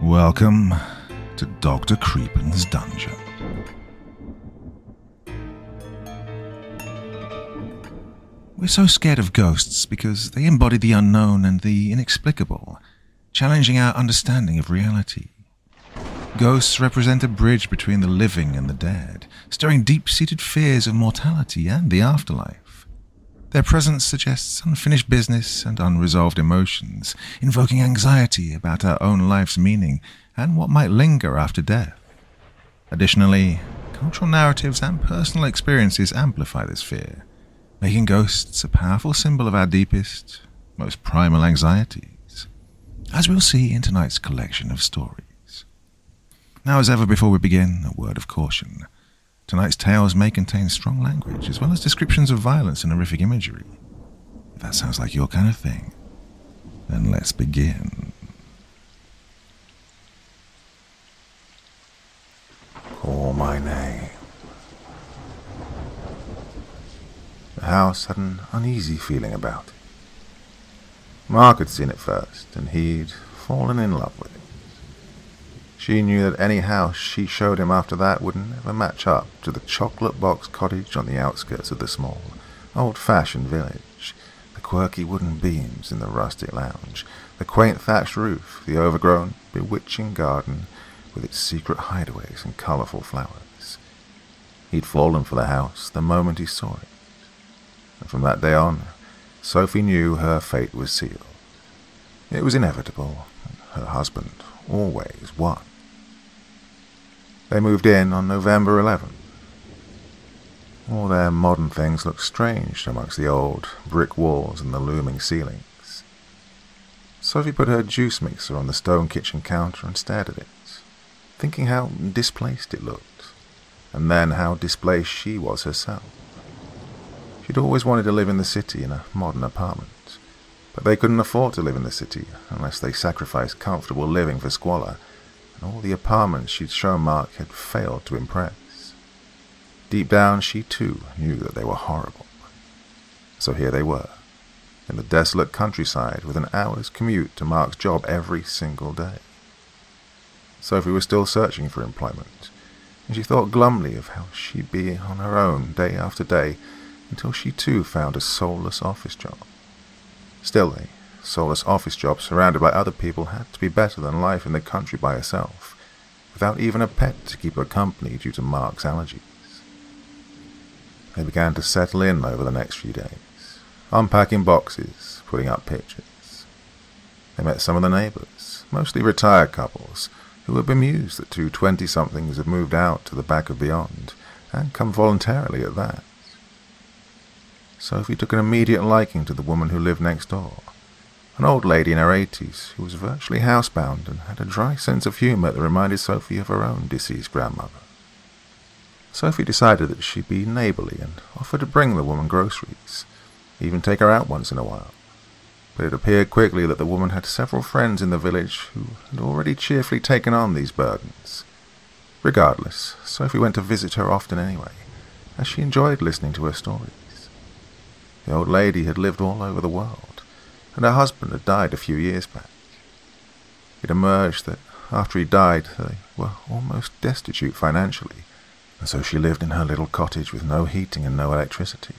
Welcome to Dr. Creepin's Dungeon. We're so scared of ghosts because they embody the unknown and the inexplicable, challenging our understanding of reality. Ghosts represent a bridge between the living and the dead, stirring deep-seated fears of mortality and the afterlife. Their presence suggests unfinished business and unresolved emotions, invoking anxiety about our own life's meaning and what might linger after death. Additionally, cultural narratives and personal experiences amplify this fear, making ghosts a powerful symbol of our deepest, most primal anxieties, as we'll see in tonight's collection of stories. Now, as ever before we begin, a word of caution. Tonight's tales may contain strong language, as well as descriptions of violence and horrific imagery. If that sounds like your kind of thing, then let's begin. Call my name. The house had an uneasy feeling about it. Mark had seen it first, and he'd fallen in love with it. She knew that any house she showed him after that would never match up to the chocolate box cottage on the outskirts of the small, old-fashioned village, the quirky wooden beams in the rustic lounge, the quaint thatched roof, the overgrown, bewitching garden with its secret hideaways and colourful flowers. He'd fallen for the house the moment he saw it, and from that day on, Sophie knew her fate was sealed. It was inevitable, and her husband always won. They moved in on November 11th. All their modern things looked strange amongst the old brick walls and the looming ceilings. Sophie put her juice mixer on the stone kitchen counter and stared at it, thinking how displaced it looked, and then how displaced she was herself. She'd always wanted to live in the city in a modern apartment, but they couldn't afford to live in the city unless they sacrificed comfortable living for squalor, and all the apartments she'd shown Mark had failed to impress. Deep down, she too knew that they were horrible. So here they were, in the desolate countryside with an hour's commute to Mark's job every single day. Sophie was still searching for employment, and she thought glumly of how she'd be on her own day after day until she too found a soulless office job. Still, a soulless office job surrounded by other people had to be better than life in the country by herself, without even a pet to keep her company due to Mark's allergies. They began to settle in over the next few days, unpacking boxes, putting up pictures. They met some of the neighbours, mostly retired couples, who were bemused that two 20-somethings had moved out to the back of beyond, and come voluntarily at that. Sophie took an immediate liking to the woman who lived next door, an old lady in her 80s who was virtually housebound and had a dry sense of humour that reminded Sophie of her own deceased grandmother. Sophie decided that she'd be neighbourly and offered to bring the woman groceries, even take her out once in a while. But it appeared quickly that the woman had several friends in the village who had already cheerfully taken on these burdens. Regardless, Sophie went to visit her often anyway, as she enjoyed listening to her stories. The old lady had lived all over the world, and her husband had died a few years back. It emerged that after he died, they were almost destitute financially, and so she lived in her little cottage with no heating and no electricity,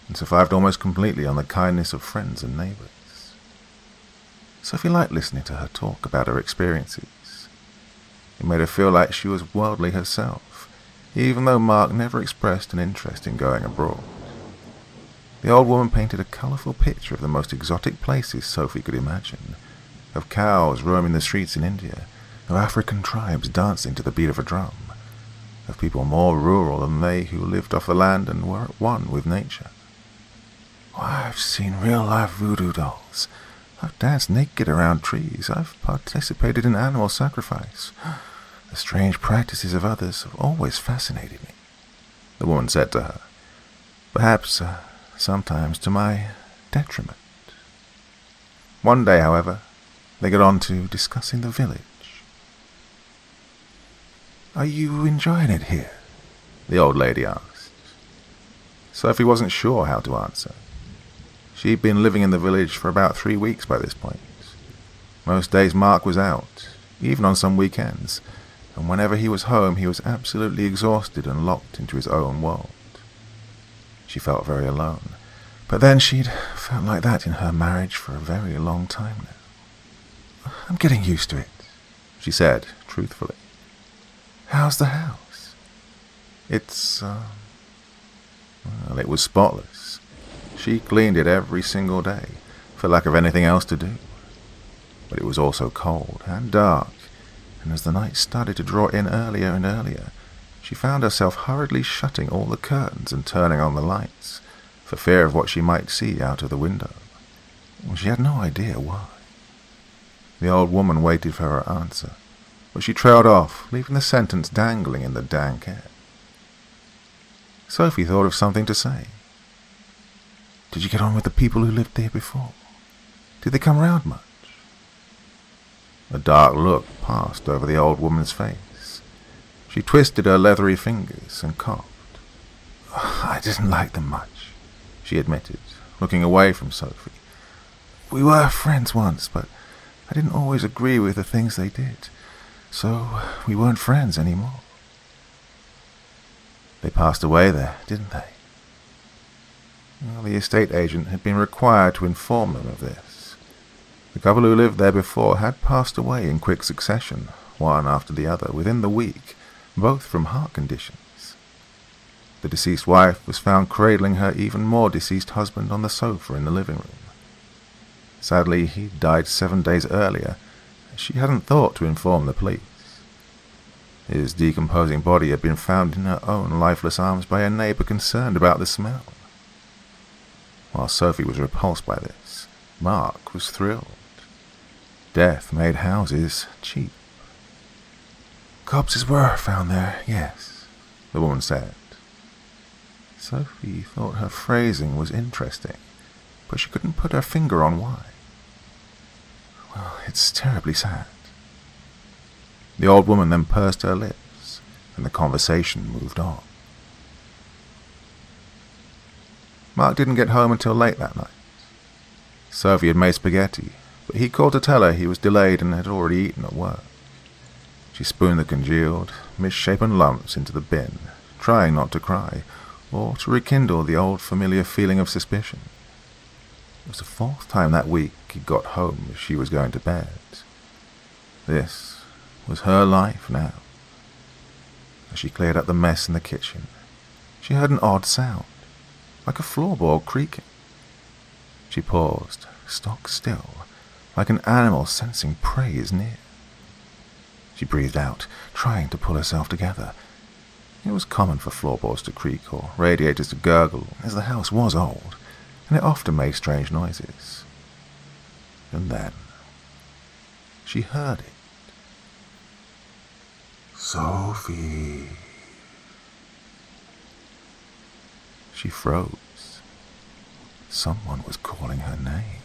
and survived almost completely on the kindness of friends and neighbours. Sophie liked listening to her talk about her experiences. It made her feel like she was worldly herself, even though Mark never expressed an interest in going abroad. The old woman painted a colourful picture of the most exotic places Sophie could imagine, of cows roaming the streets in India, of African tribes dancing to the beat of a drum, of people more rural than they who lived off the land and were at one with nature. I've seen real-life voodoo dolls. I've danced naked around trees. I've participated in animal sacrifice. The strange practices of others have always fascinated me, the woman said to her. Perhaps, sometimes to my detriment. One day, however, they got on to discussing the village. Are you enjoying it here? The old lady asked. Sophie wasn't sure how to answer. She'd been living in the village for about 3 weeks by this point. Most days Mark was out. even on some weekends, and whenever he was home he was absolutely exhausted and locked into his own world. She felt very alone, but then she'd felt like that in her marriage for a very long time now. "I'm getting used to it," she said, truthfully. "How's the house?" It's, well, it was spotless. She cleaned it every single day, for lack of anything else to do. But it was also cold and dark, and as the night started to draw in earlier and earlier, she found herself hurriedly shutting all the curtains and turning on the lights, for fear of what she might see out of the window. She had no idea why. The old woman waited for her answer, but she trailed off, leaving the sentence dangling in the dank air. Sophie thought of something to say. "Did you get on with the people who lived there before? Did they come round much?" A dark look passed over the old woman's face. She twisted her leathery fingers and coughed. "I didn't like them much," she admitted, looking away from Sophie. "We were friends once, but I didn't always agree with the things they did, so we weren't friends anymore." "They passed away there, didn't they?" Well, the estate agent had been required to inform them of this. The couple who lived there before had passed away in quick succession, one after the other, within the week, both from heart conditions. The deceased wife was found cradling her even more deceased husband on the sofa in the living room. Sadly, he died 7 days earlier. She hadn't thought to inform the police. His decomposing body had been found in her own lifeless arms by a neighbor concerned about the smell. While Sophie was repulsed by this, Mark was thrilled. Death made houses cheap. "Corpses were found there, yes," the woman said. Sophie thought her phrasing was interesting, but she couldn't put her finger on why. "Well, it's terribly sad." The old woman then pursed her lips, and the conversation moved on. Mark didn't get home until late that night. Sophie had made spaghetti, but he called to tell her he was delayed and had already eaten at work. She spooned the congealed, misshapen lumps into the bin, trying not to cry, or to rekindle the old familiar feeling of suspicion. It was the 4th time that week he got home as she was going to bed. This was her life now. As she cleared up the mess in the kitchen, she heard an odd sound, like a floorboard creaking. She paused, stock still, like an animal sensing prey is near. She breathed out, trying to pull herself together. It was common for floorboards to creak or radiators to gurgle, as the house was old, and it often made strange noises. And then she heard it. "Sophie." She froze. Someone was calling her name.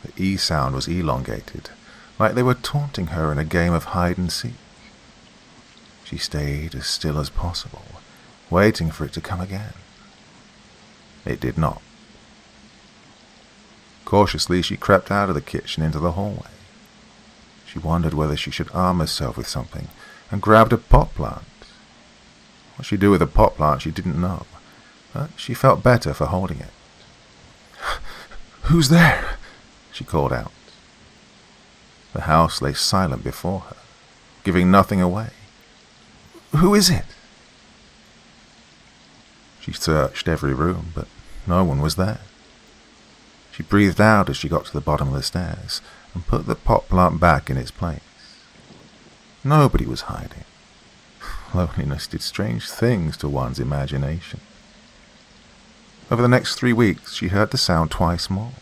The E sound was elongated, like they were taunting her in a game of hide and seek. She stayed as still as possible, waiting for it to come again. It did not. Cautiously, she crept out of the kitchen into the hallway. She wondered whether she should arm herself with something, and grabbed a pot plant. What she'd do with a pot plant she didn't know, but she felt better for holding it. "Who's there?" she called out. The house lay silent before her, giving nothing away. "Who is it?" She searched every room, but no one was there. She breathed out as she got to the bottom of the stairs and put the pot plant back in its place. Nobody was hiding. Loneliness did strange things to one's imagination. Over the next 3 weeks, she heard the sound twice more.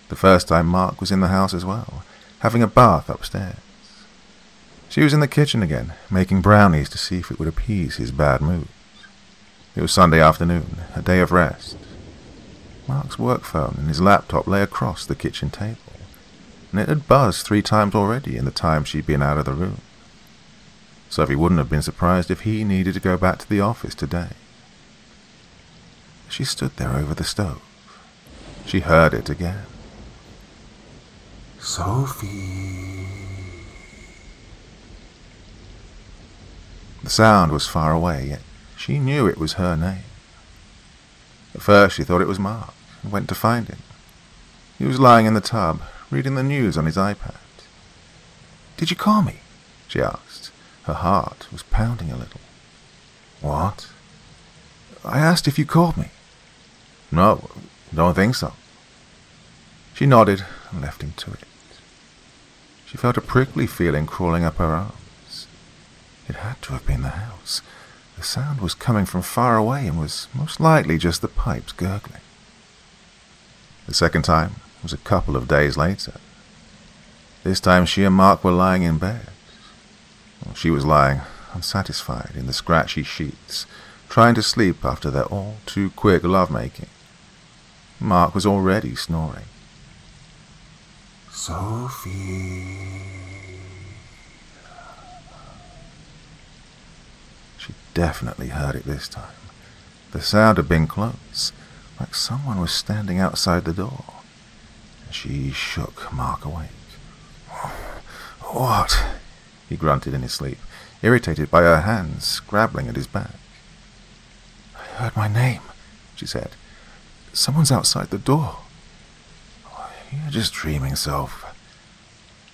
The first time Mark was in the house as well, having a bath upstairs. She was in the kitchen again, making brownies to see if it would appease his bad mood. It was Sunday afternoon, a day of rest. Mark's work phone and his laptop lay across the kitchen table, and it had buzzed 3 times already in the time she'd been out of the room. Sophie wouldn't have been surprised if he needed to go back to the office today. She stood there over the stove. She heard it again. Sophie. The sound was far away, yet she knew it was her name. At first she thought it was Mark, and went to find him. He was lying in the tub, reading the news on his iPad. "Did you call me?" she asked. Her heart was pounding a little. "What?" "I asked if you called me." "No, don't think so." She nodded and left him to it. She felt a prickly feeling crawling up her arms. It had to have been the house. The sound was coming from far away and was most likely just the pipes gurgling. The second time was a couple of days later. This time she and Mark were lying in bed. She was lying, unsatisfied, in the scratchy sheets, trying to sleep after their all-too-quick lovemaking. Mark was already snoring. "Sophie." She definitely heard it this time. The sound had been close, like someone was standing outside the door. She shook Mark awake. "What?" he grunted in his sleep, irritated by her hands scrabbling at his back. "I heard my name," she said. "Someone's outside the door." "You're just dreaming, Soph."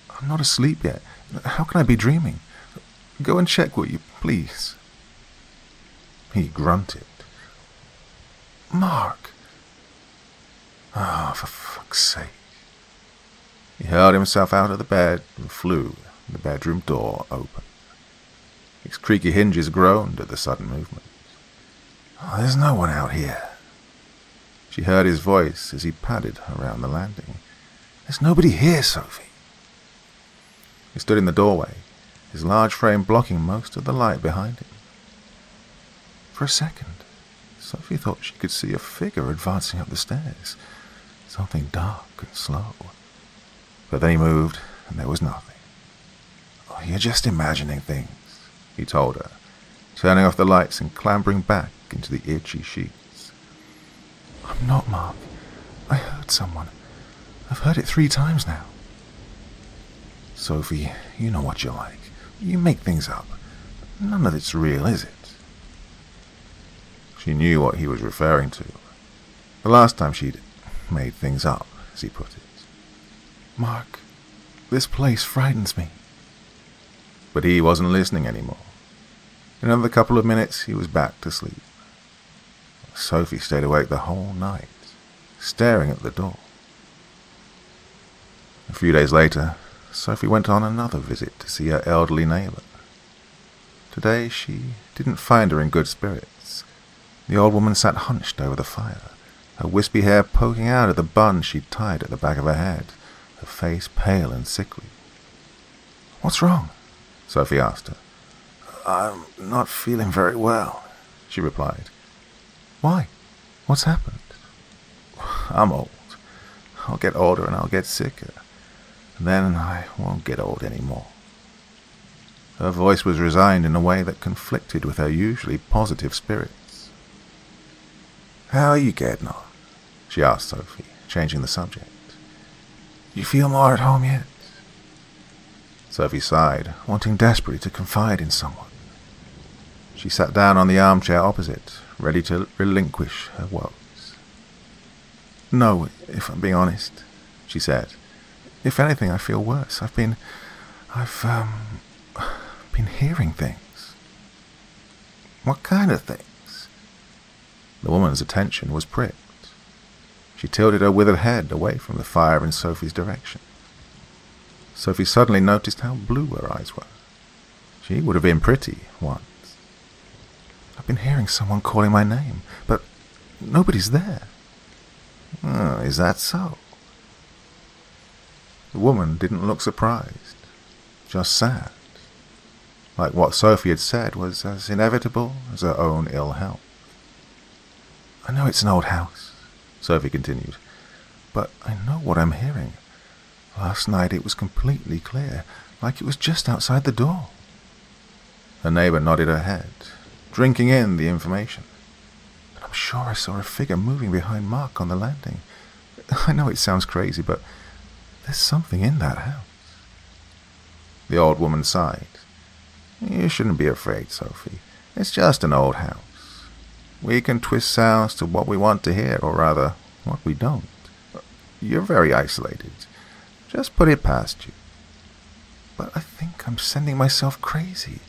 "I'm not asleep yet. How can I be dreaming? Go and check, will you, please?" He grunted. "Mark." "Oh, for fuck's sake." He hurled himself out of the bed and flew, the bedroom door open. Its creaky hinges groaned at the sudden movement. "Oh, there's no one out here." She heard his voice as he padded around the landing. "There's nobody here, Sophie." He stood in the doorway, his large frame blocking most of the light behind him. For a second, Sophie thought she could see a figure advancing up the stairs, something dark and slow. But then he moved, and there was nothing. "Oh, you're just imagining things," he told her, turning off the lights and clambering back into the itchy sheets. "I'm not, Mark. I heard someone. I've heard it 3 times now." "Sophie, you know what you're like. You make things up. None of it's real, is it?" She knew what he was referring to. The last time she'd made things up, as he put it. "Mark, this place frightens me." But he wasn't listening anymore. In another couple of minutes, he was back to sleep. Sophie stayed awake the whole night, staring at the door. A few days later, Sophie went on another visit to see her elderly neighbor. Today, she didn't find her in good spirits. The old woman sat hunched over the fire, her wispy hair poking out of the bun she'd tied at the back of her head, her face pale and sickly. "What's wrong?" Sophie asked her. "I'm not feeling very well," she replied. "Why? What's happened?" "I'm old. I'll get older and I'll get sicker. And then I won't get old anymore." Her voice was resigned in a way that conflicted with her usually positive spirits. "How are you getting on?" she asked Sophie, changing the subject. "You feel more at home yet?" Sophie sighed, wanting desperately to confide in someone. She sat down on the armchair opposite, ready to relinquish her woes. "No, if I'm being honest," she said. "If anything, I feel worse. I've been hearing things." "What kind of things?" The woman's attention was pricked. She tilted her withered head away from the fire in Sophie's direction. Sophie suddenly noticed how blue her eyes were. She would have been pretty once. "I've been hearing someone calling my name, but nobody's there." "Oh, is that so?" The woman didn't look surprised, just sad. Like what Sophie had said was as inevitable as her own ill health. "I know it's an old house," Sophie continued, "but I know what I'm hearing. Last night it was completely clear, like it was just outside the door." Her neighbor nodded her head, drinking in the information. "And I'm sure I saw a figure moving behind Mark on the landing. I know it sounds crazy, but There's something in that house. The old woman sighed. You shouldn't be afraid, Sophie. It's just an old house. We can twist sounds to what we want to hear, or rather, what we don't. You're very isolated. Just put it past you. But I think I'm sending myself crazy.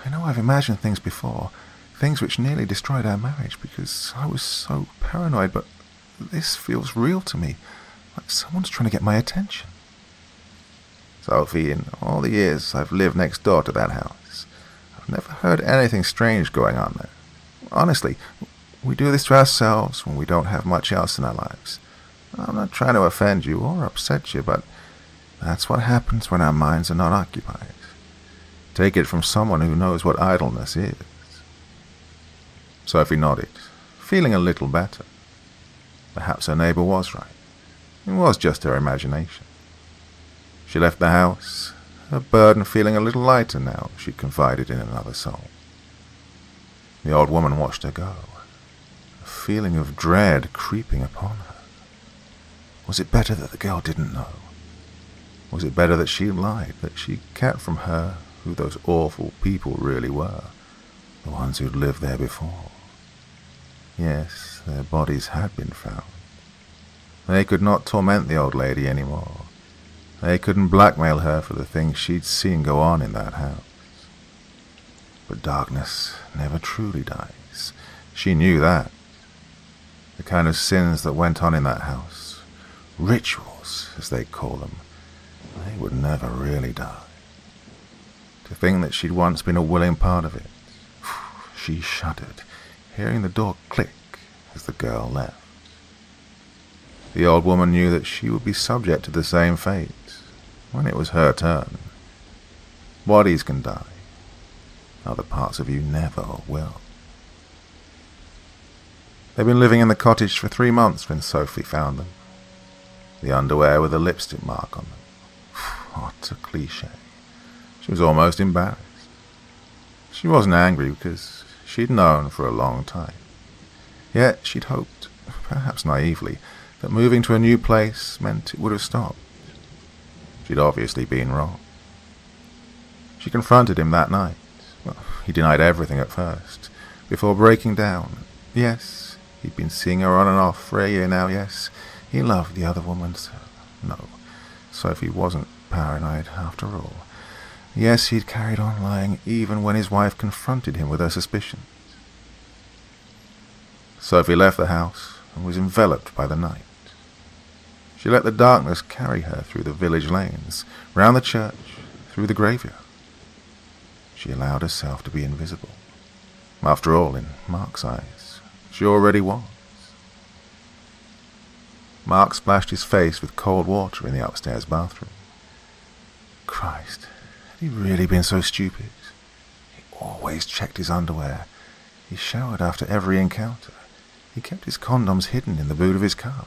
I know I've imagined things before, things which nearly destroyed our marriage because I was so paranoid, but this feels real to me, like someone's trying to get my attention. Sophie, in all the years I've lived next door to that house, I've never heard anything strange going on there. Honestly, we do this to ourselves when we don't have much else in our lives. I'm not trying to offend you or upset you, but that's what happens when our minds are not occupied. Take it from someone who knows what idleness is. Sophie nodded, feeling a little better. Perhaps her neighbor was right. It was just her imagination. She left the house, her burden feeling a little lighter now she confided in another soul. The old woman watched her go, a feeling of dread creeping upon her. Was it better that the girl didn't know? Was it better that she lied, that she kept from her who those awful people really were, the ones who'd lived there before? Yes, their bodies had been found. They could not torment the old lady anymore. They couldn't blackmail her for the things she'd seen go on in that house. But darkness never truly dies. She knew that. The kind of sins that went on in that house, rituals, as they call them, they would never really die. To think that she'd once been a willing part of it. She shuddered, hearing the door click as the girl left. The old woman knew that she would be subject to the same fate when it was her turn. Bodies can die. Other parts of you never will. They'd been living in the cottage for 3 months when Sophie found them. The underwear with a lipstick mark on them. What a cliché. She was almost embarrassed. She wasn't angry because she'd known for a long time. Yet she'd hoped, perhaps naively, that moving to a new place meant it would have stopped. She'd obviously been wrong. She confronted him that night. Well, he denied everything at first, before breaking down. Yes, he'd been seeing her on and off for a year now, yes. He loved the other woman, so no, Sophie wasn't paranoid after all. Yes, he'd carried on lying even when his wife confronted him with her suspicions. Sophie left the house and was enveloped by the night. She let the darkness carry her through the village lanes, round the church, through the graveyard. She allowed herself to be invisible. After all, in Mark's eyes, she already was. Mark splashed his face with cold water in the upstairs bathroom. Christ, had he really been so stupid? He always checked his underwear. He showered after every encounter. He kept his condoms hidden in the boot of his car.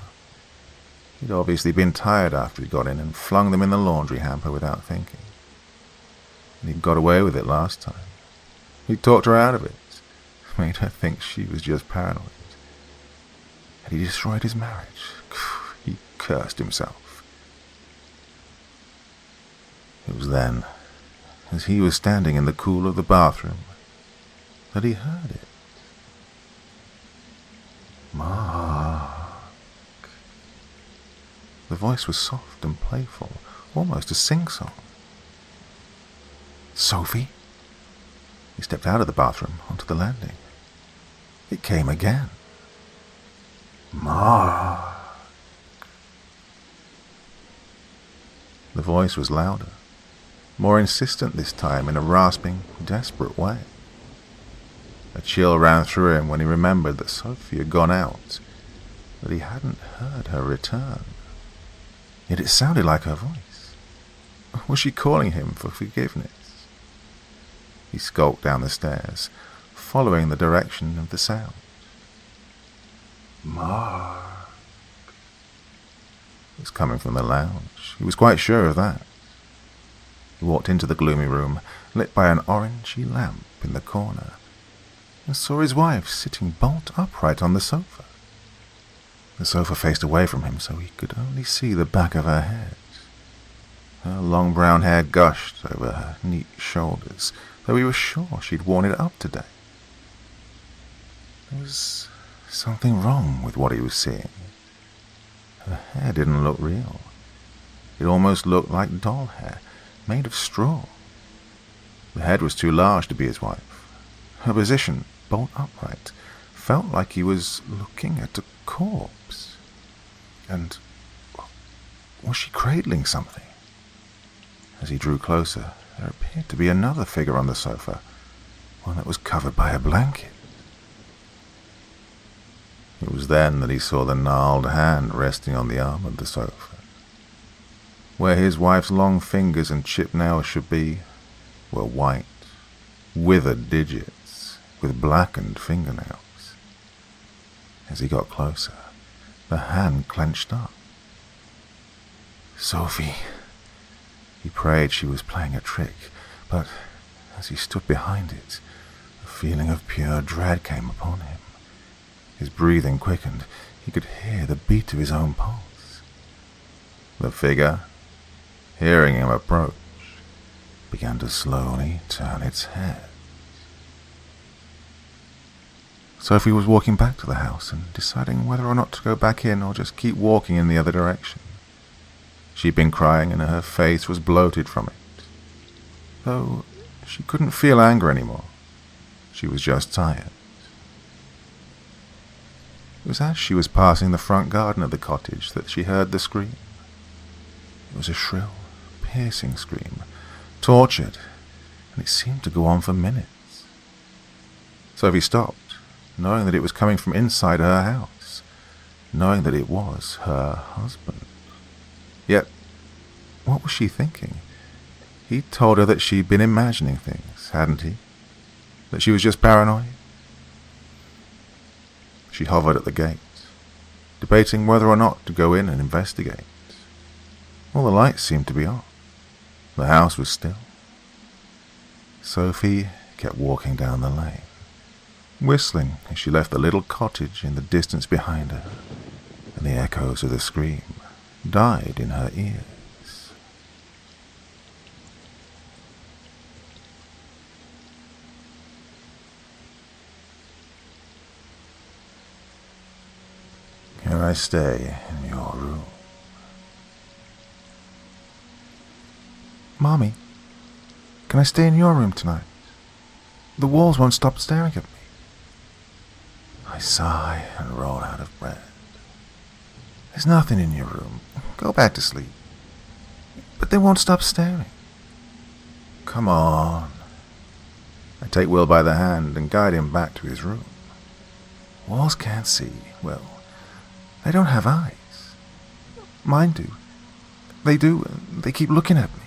He'd obviously been tired after he got in and flung them in the laundry hamper without thinking. And he'd got away with it last time. He'd talked her out of it, made her think she was just paranoid. Had he destroyed his marriage? He cursed himself. It was then, as he was standing in the cool of the bathroom, that he heard it. Mark. The voice was soft and playful, almost a sing-song. Sophie? He stepped out of the bathroom onto the landing. It came again. Mark. The voice was louder, more insistent this time in a rasping, desperate way. A chill ran through him when he remembered that Sophie had gone out, that he hadn't heard her return. Yet it sounded like her voice. Was she calling him for forgiveness? He skulked down the stairs, following the direction of the sound. Mark. It was coming from the lounge. He was quite sure of that. He walked into the gloomy room, lit by an orangey lamp in the corner, and saw his wife sitting bolt upright on the sofa. The sofa faced away from him, so he could only see the back of her head. Her long brown hair gushed over her neat shoulders, though he was sure she'd worn it up today. There was something wrong with what he was seeing. Her hair didn't look real. It almost looked like doll hair, made of straw. The head was too large to be his wife. Her position, bolt upright, felt like he was looking at a corpse. And was she cradling something? As he drew closer, there appeared to be another figure on the sofa, one that was covered by a blanket. It was then that he saw the gnarled hand resting on the arm of the sofa. Where his wife's long fingers and chipped nails should be were white, withered digits with blackened fingernails. As he got closer, the hand clenched up. Sophie. He prayed she was playing a trick, but as he stood behind it, a feeling of pure dread came upon him. His breathing quickened. He could hear the beat of his own pulse. The figure, hearing him approach, began to slowly turn its head. Sophie was walking back to the house and deciding whether or not to go back in or just keep walking in the other direction. She'd been crying and her face was bloated from it. Though she couldn't feel anger anymore. She was just tired. It was as she was passing the front garden of the cottage that she heard the scream. It was a shrill, piercing scream, tortured, and it seemed to go on for minutes. Sophie stopped, knowing that it was coming from inside her house, knowing that it was her husband. Yet, what was she thinking? He'd told her that she'd been imagining things, hadn't he? That she was just paranoid? She hovered at the gate, debating whether or not to go in and investigate. All the lights seemed to be off. The house was still. Sophie kept walking down the lane, whistling as she left the little cottage in the distance behind her, and the echoes of the scream died in her ears. Can I stay in your room? Mommy, can I stay in your room tonight? The walls won't stop staring at me. I sigh and roll out of bed. There's nothing in your room. Go back to sleep. But they won't stop staring. Come on. I take Will by the hand and guide him back to his room. Walls can't see. Well, They don't have eyes. Mine do. They do. They keep looking at me.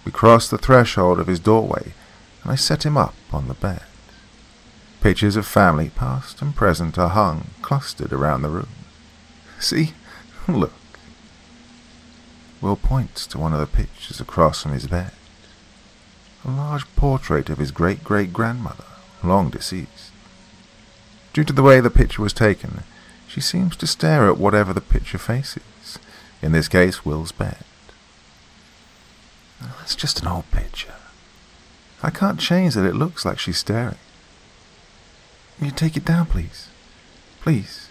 we crossed the threshold of his doorway, and I set him up on the bed. Pictures of family, past and present, are hung, clustered around the room. See? Look. Will points to one of the pictures across from his bed. A large portrait of his great-great-grandmother, long deceased. Due to the way the picture was taken, she seems to stare at whatever the picture faces, in this case Will's bed. It's just an old picture. I can't change that it looks like she's staring. Will you take it down, please? Please.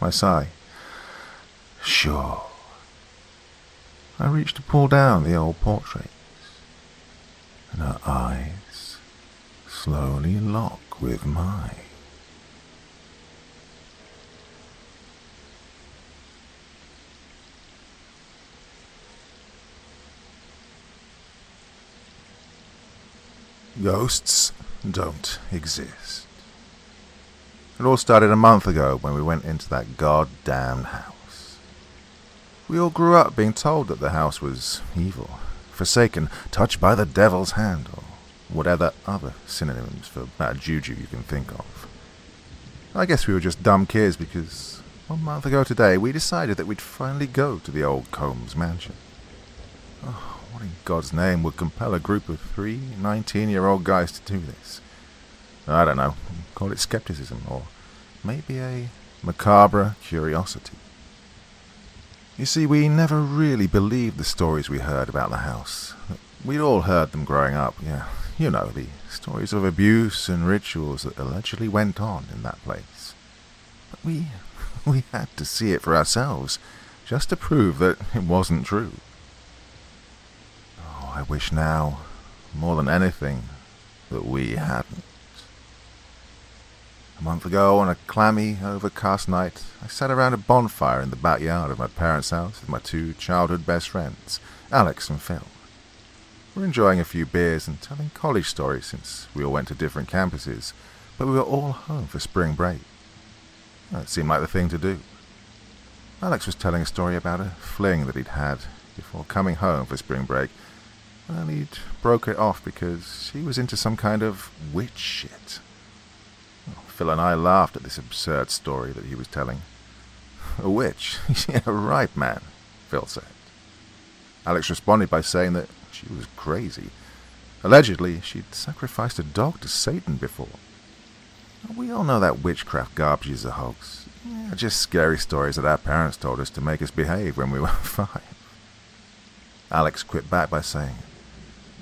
I sigh. Sure. I reach to pull down the old portrait, and her eyes slowly lock with mine. Ghosts don't exist. It all started a month ago when we went into that goddamn house. We all grew up being told that the house was evil, forsaken, touched by the devil's hand, or whatever other synonyms for bad juju you can think of. I guess we were just dumb kids because 1 month ago today we decided that we'd finally go to the old Combs mansion. Oh, what in God's name would compel a group of 3 19-year-old guys to do this? I don't know, call it skepticism, or maybe a macabre curiosity. You see, we never really believed the stories we heard about the house. We'd all heard them growing up, yeah. You know, the stories of abuse and rituals that allegedly went on in that place. But we had to see it for ourselves, just to prove that it wasn't true. Oh, I wish now, more than anything, that we hadn't. A month ago, on a clammy, overcast night, I sat around a bonfire in the backyard of my parents' house with my two childhood best friends, Alex and Phil. We're enjoying a few beers and telling college stories since we all went to different campuses, but we were all home for spring break. It seemed like the thing to do. Alex was telling a story about a fling that he'd had before coming home for spring break. Well, he'd broke it off because she was into some kind of witch shit. Phil and I laughed at this absurd story that he was telling. A witch? Yeah, right, man, Phil said. Alex responded by saying that she was crazy. Allegedly, she'd sacrificed a dog to Satan before. We all know that witchcraft garbage is a hoax. Yeah, just scary stories that our parents told us to make us behave when we were 5. Alex quit back by saying,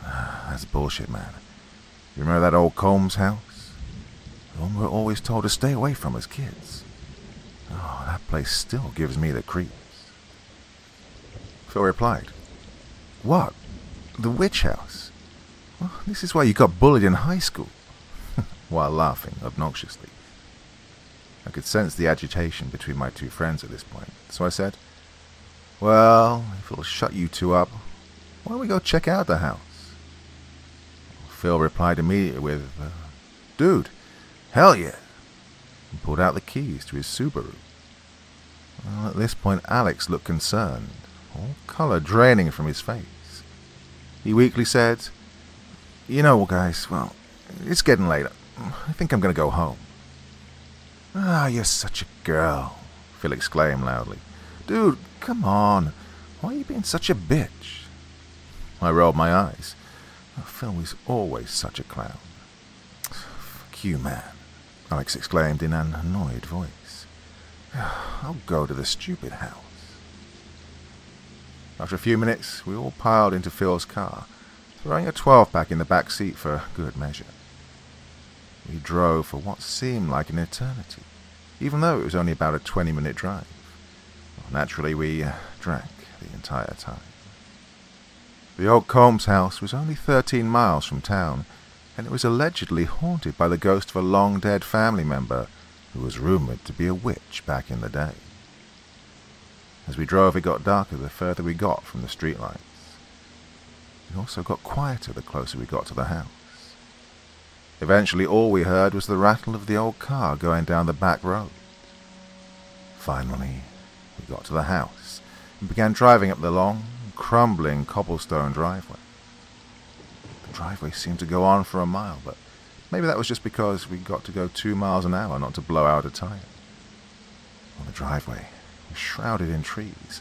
that's bullshit, man. You remember that old Combs house? The one we were always told to stay away from as kids. Oh, that place still gives me the creeps. Phil replied, what? The witch house? Well, this is why you got bullied in high school. While laughing obnoxiously. I could sense the agitation between my two friends at this point, so I said, well, if it'll shut you two up, why don't we go check out the house? Phil replied immediately with, dude, hell yeah, and pulled out the keys to his Subaru. Well, at this point, Alex looked concerned, all color draining from his face. He weakly said, you know, guys, well, it's getting late. I think I'm going to go home. Ah, you're such a girl, Phil exclaimed loudly. Dude, come on. Why are you being such a bitch? I rolled my eyes. Phil was always such a clown. Fuck you, man, Alex exclaimed in an annoyed voice. I'll go to the stupid house. After a few minutes, we all piled into Phil's car, throwing a 12-pack in the back seat for good measure. We drove for what seemed like an eternity, even though it was only about a 20-minute drive. Well, naturally, we drank the entire time. The old Combs house was only 13 miles from town, and it was allegedly haunted by the ghost of a long-dead family member who was rumored to be a witch back in the day. As we drove, it got darker the further we got from the streetlights. It also got quieter the closer we got to the house. Eventually, all we heard was the rattle of the old car going down the back road. Finally, we got to the house and began driving up the long, crumbling cobblestone driveway. The driveway seemed to go on for a mile, but maybe that was just because we got to go 2 miles an hour not to blow out a tire. On the driveway was shrouded in trees,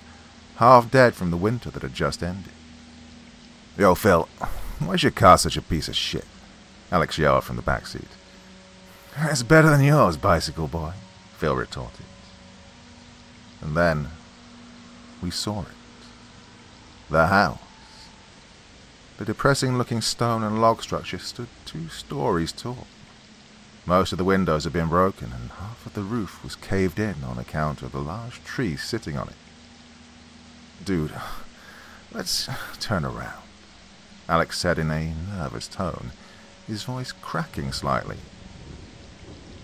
half dead from the winter that had just ended. Yo, Phil, why is your car such a piece of shit? Alex yelled from the back seat. It's better than yours, bicycle boy, Phil retorted. And then we saw it. The house. The depressing-looking stone and log structure stood 2 stories tall. Most of the windows had been broken, and half of the roof was caved in on account of the large trees sitting on it. Dude, let's turn around, Alex said in a nervous tone, his voice cracking slightly.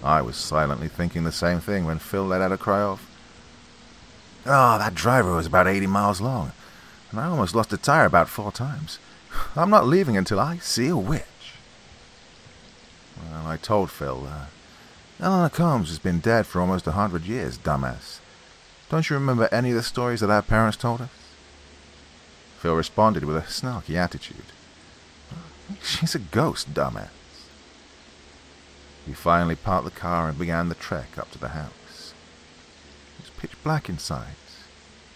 I was silently thinking the same thing when Phil let out a cry of, oh, that driveway was about 80 miles long, and I almost lost a tire about 4 times. I'm not leaving until I see a witch. Well, I told Phil, Eleanor Combs has been dead for almost 100 years, dumbass. Don't you remember any of the stories that our parents told us? Phil responded with a snarky attitude. She's a ghost, dumbass. We finally parked the car and began the trek up to the house. It was pitch black inside,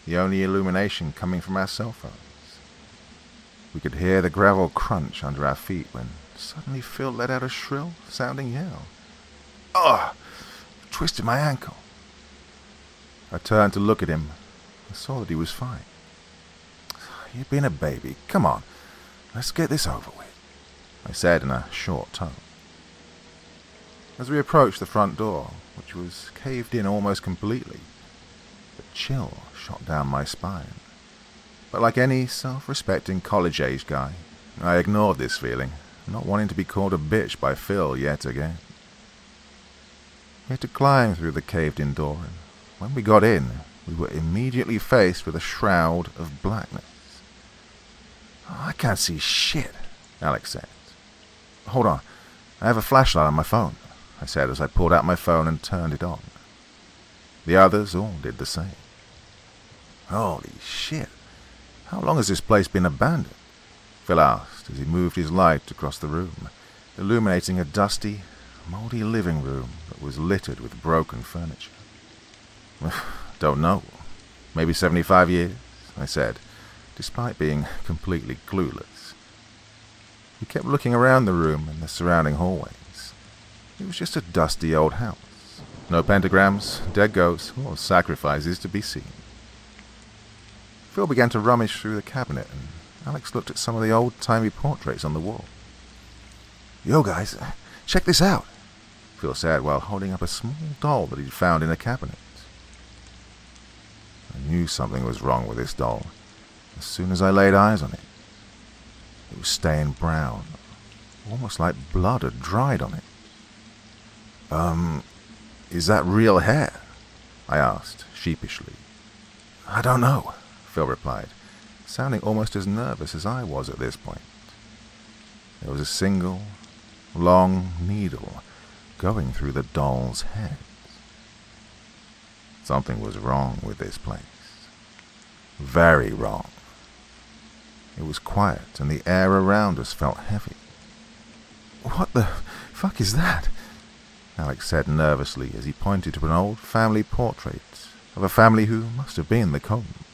the only illumination coming from our cell phones. We could hear the gravel crunch under our feet when suddenly Phil let out a shrill-sounding yell. Oh! I've twisted my ankle. I turned to look at him. saw that he was fine. "You've been a baby. Come on, let's get this over with," I said in a short tone. As we approached the front door, which was caved in almost completely, a chill shot down my spine. But like any self-respecting college-age guy, I ignored this feeling, not wanting to be called a bitch by Phil yet again. We had to climb through the caved-in door, and when we got in, we were immediately faced with a shroud of blackness. "I can't see shit," Alex said. "Hold on, I have a flashlight on my phone," I said as I pulled out my phone and turned it on. The others all did the same. "Holy shit, how long has this place been abandoned?" Phil asked as he moved his light across the room, illuminating a dusty, mouldy living room that was littered with broken furniture. "Don't know. Maybe 75 years, I said, despite being completely clueless. We kept looking around the room and the surrounding hallways. It was just a dusty old house. No pentagrams, dead ghosts, or sacrifices to be seen. Phil began to rummage through the cabinet, and Alex looked at some of the old-timey portraits on the wall. "Yo, guys, check this out," Phil said while holding up a small doll that he'd found in a cabinet. I knew something was wrong with this doll as soon as I laid eyes on it. It was stained brown, almost like blood had dried on it. Is that real hair?" I asked, sheepishly. "I don't know," Phil replied, sounding almost as nervous as I was at this point. There was a single, long needle going through the doll's head. Something was wrong with this place. Very wrong. It was quiet, and the air around us felt heavy. "What the fuck is that?" Alex said nervously as he pointed to an old family portrait of a family who must have been the Combs.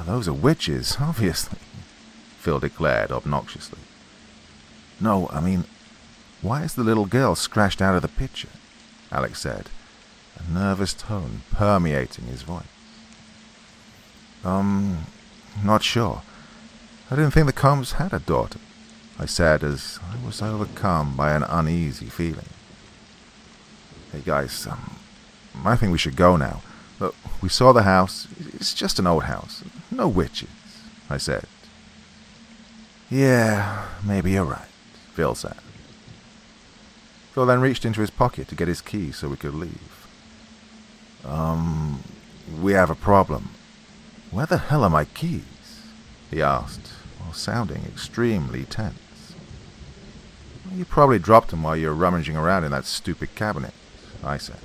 "Those are witches, obviously," Phil declared obnoxiously. "No, I mean, why is the little girl scratched out of the picture?" Alex said, a nervous tone permeating his voice. Not sure. I didn't think the Combs had a daughter," I said as I was overcome by an uneasy feeling. "Hey guys, I think we should go now. Look, we saw the house. It's just an old house. No witches," I said. "Yeah, maybe you're right," Phil said. Phil then reached into his pocket to get his key so we could leave. We have a problem." "Where the hell are my keys?" he asked, while sounding extremely tense. "You probably dropped them while you were rummaging around in that stupid cabinet," I said.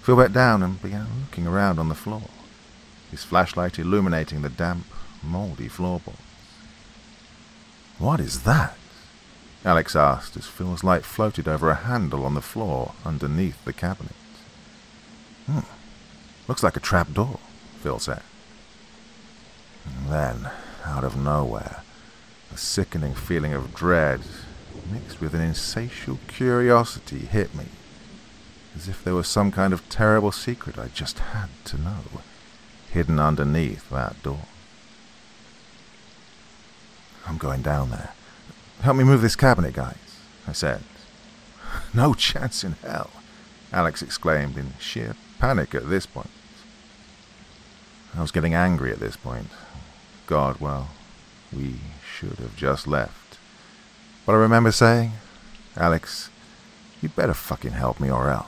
Phil bent down and began looking around on the floor, his flashlight illuminating the damp, mouldy floorboards. "What is that?" Alex asked as Phil's light floated over a handle on the floor underneath the cabinet. Looks like a trap door," Phil said. And then, out of nowhere, a sickening feeling of dread mixed with an insatiable curiosity hit me, as if there was some kind of terrible secret I just had to know, hidden underneath that door. "I'm going down there. Help me move this cabinet, guys," I said. "No chance in hell," Alex exclaimed in sheer panic at this point. I was getting angry at this point. God, well, we should have just left. But I remember saying, "Alex, you'd better fucking help me or else."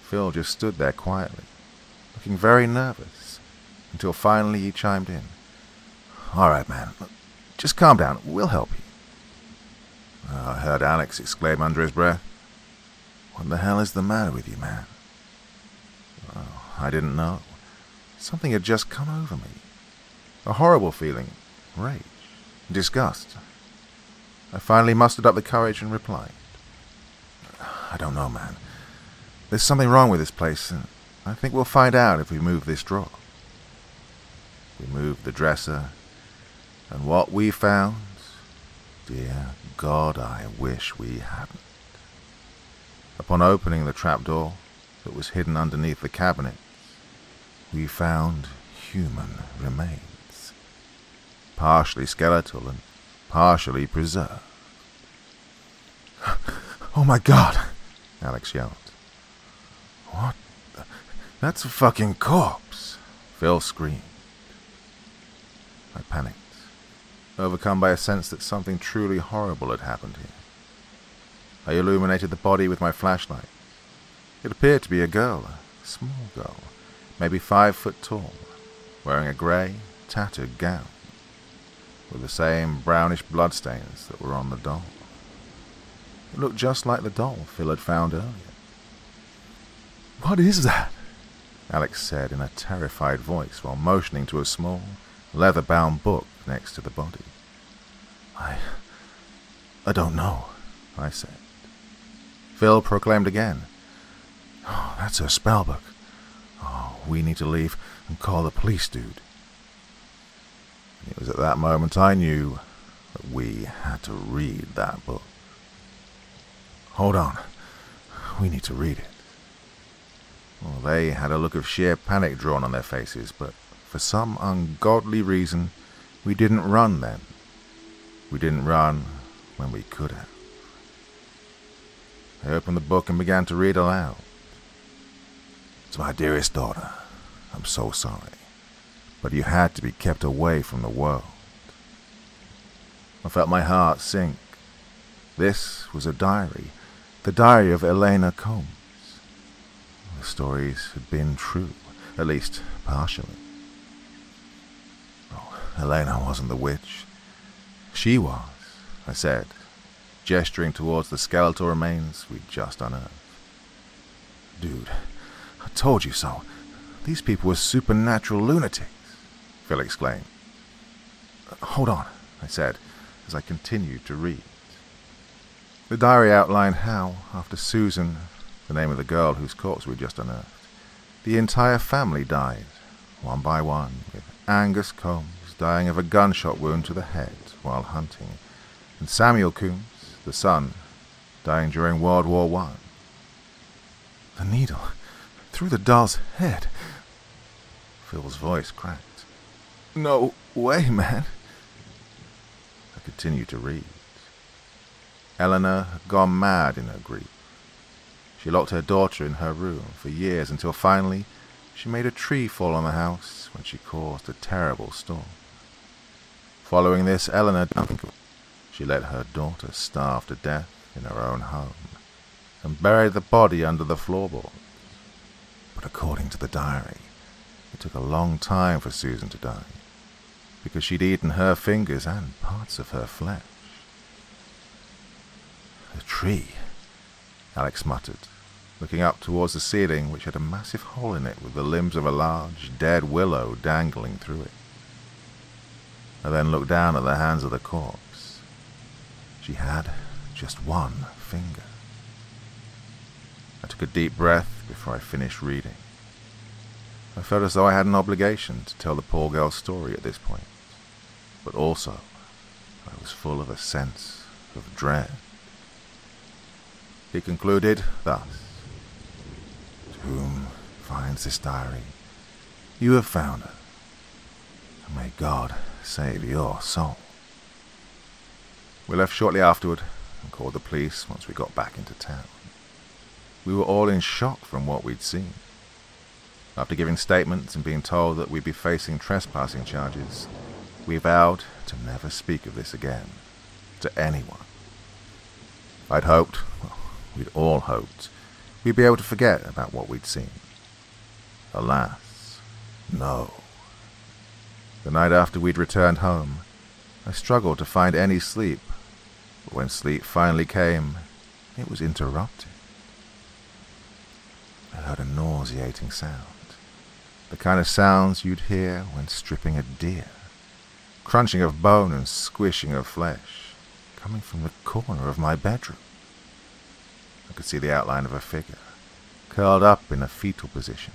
Phil just stood there quietly, looking very nervous, until finally he chimed in. "All right, man, just calm down. We'll help you." I heard Alex exclaim under his breath, "What the hell is the matter with you, man?" Well, I didn't know. Something had just come over me. A horrible feeling, rage, disgust. I finally mustered up the courage and replied, "I don't know, man. There's something wrong with this place, and I think we'll find out if we move this drawer." We moved the dresser, and what we found, dear God, I wish we hadn't. Upon opening the trapdoor, that was hidden underneath the cabinets, we found human remains, partially skeletal and partially preserved. Oh my God! Alex yelled. What? That's a fucking corpse! Phil screamed. I panicked, overcome by a sense that something truly horrible had happened here. I illuminated the body with my flashlight. It appeared to be a girl, a small girl, maybe 5 foot tall, wearing a grey, tattered gown, with the same brownish bloodstains that were on the doll. It looked just like the doll Phil had found earlier. What is that? Alex said in a terrified voice while motioning to a small, leather-bound book next to the body. I don't know, I said. Phil proclaimed again. Oh, that's her spellbook. Oh, we need to leave and call the police, dude. And it was at that moment I knew that we had to read that book. Hold on. We need to read it. Well, they had a look of sheer panic drawn on their faces, but for some ungodly reason, we didn't run then. We didn't run when we could have. I opened the book and began to read aloud. To my dearest daughter, I'm so sorry, but you had to be kept away from the world. I felt my heart sink. This was a diary, the diary of Elena Combs. The stories had been true, at least partially. Oh, Elena wasn't the witch. She was, I said, gesturing towards the skeletal remains we'd just unearthed. Dude, I told you so. These people were supernatural lunatics, Phil exclaimed. Hold on, I said, as I continued to read. The diary outlined how, after Susan, the name of the girl whose corpse we'd just unearthed, the entire family died, one by one, with Angus Combs dying of a gunshot wound to the head while hunting, and Samuel Combs, the son, dying during World War I. The needle through the doll's head. Phil's voice cracked. No way, man. I continued to read. Eleanor had gone mad in her grief. She locked her daughter in her room for years until finally she made a tree fall on the house when she caused a terrible storm. Following this, Eleanor she let her daughter starve to death in her own home and buried the body under the floorboards. But according to the diary, it took a long time for Susan to die because she'd eaten her fingers and parts of her flesh. The tree, Alex muttered, looking up towards the ceiling which had a massive hole in it with the limbs of a large, dead willow dangling through it. I then looked down at the hands of the corpse. She had just one finger. I took a deep breath before I finished reading. I felt as though I had an obligation to tell the poor girl's story at this point, but also I was full of a sense of dread. He concluded thus: To whom finds this diary, you have found her, and may God save your soul. We left shortly afterward and called the police once we got back into town. We were all in shock from what we'd seen. After giving statements and being told that we'd be facing trespassing charges, we vowed to never speak of this again, to anyone. I'd hoped, well, we'd all hoped, we'd be able to forget about what we'd seen. Alas, no. The night after we'd returned home, I struggled to find any sleep, but when sleep finally came, it was interrupted. I heard a nauseating sound, the kind of sounds you'd hear when stripping a deer, crunching of bone and squishing of flesh, coming from the corner of my bedroom. I could see the outline of a figure, curled up in a fetal position.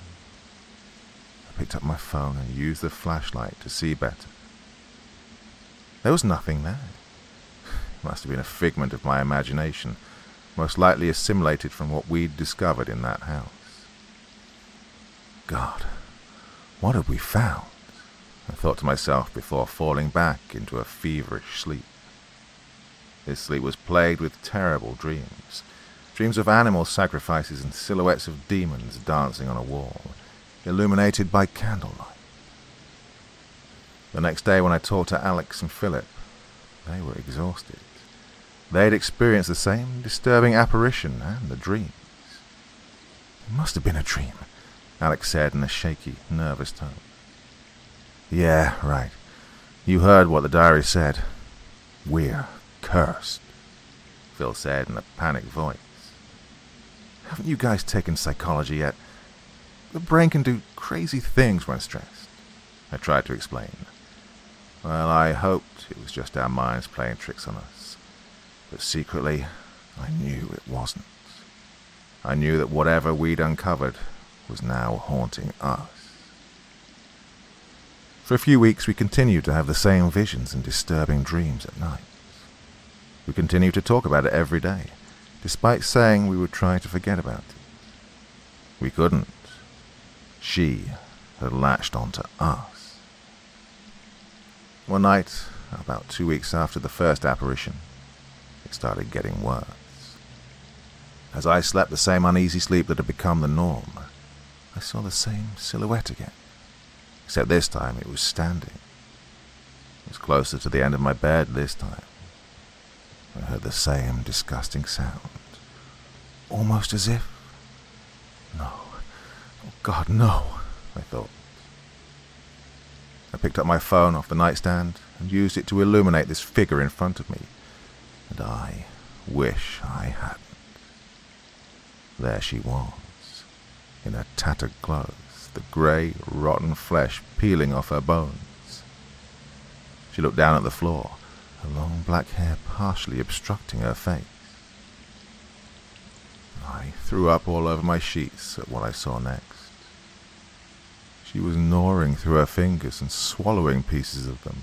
I picked up my phone and used the flashlight to see better. There was nothing there. It must have been a figment of my imagination, most likely assimilated from what we'd discovered in that house. God, what had we found? I thought to myself before falling back into a feverish sleep. This sleep was plagued with terrible dreams. Dreams of animal sacrifices and silhouettes of demons dancing on a wall, illuminated by candlelight. The next day when I talked to Alex and Philip, they were exhausted. They had experienced the same disturbing apparition and the dreams. It must have been a dream, Alex said in a shaky, nervous tone. Yeah, right. You heard what the diary said. We're cursed, Phil said in a panicked voice. Haven't you guys taken psychology yet? The brain can do crazy things when stressed, I tried to explain. Well, I hoped it was just our minds playing tricks on us. But secretly, I knew it wasn't. I knew that whatever we'd uncovered was now haunting us. For a few weeks we continued to have the same visions and disturbing dreams at night. We continued to talk about it every day, despite saying we would try to forget about it. We couldn't. She had latched onto us. One night, about 2 weeks after the first apparition, it started getting worse. As I slept the same uneasy sleep that had become the norm, I saw the same silhouette again, except this time it was standing. It was closer to the end of my bed this time. I heard the same disgusting sound, almost as if... No. Oh God, no, I thought. I picked up my phone off the nightstand and used it to illuminate this figure in front of me, and I wish I hadn't. There she was, in her tattered clothes, the grey, rotten flesh peeling off her bones. She looked down at the floor, her long black hair partially obstructing her face. I threw up all over my sheets at what I saw next. She was gnawing through her fingers and swallowing pieces of them,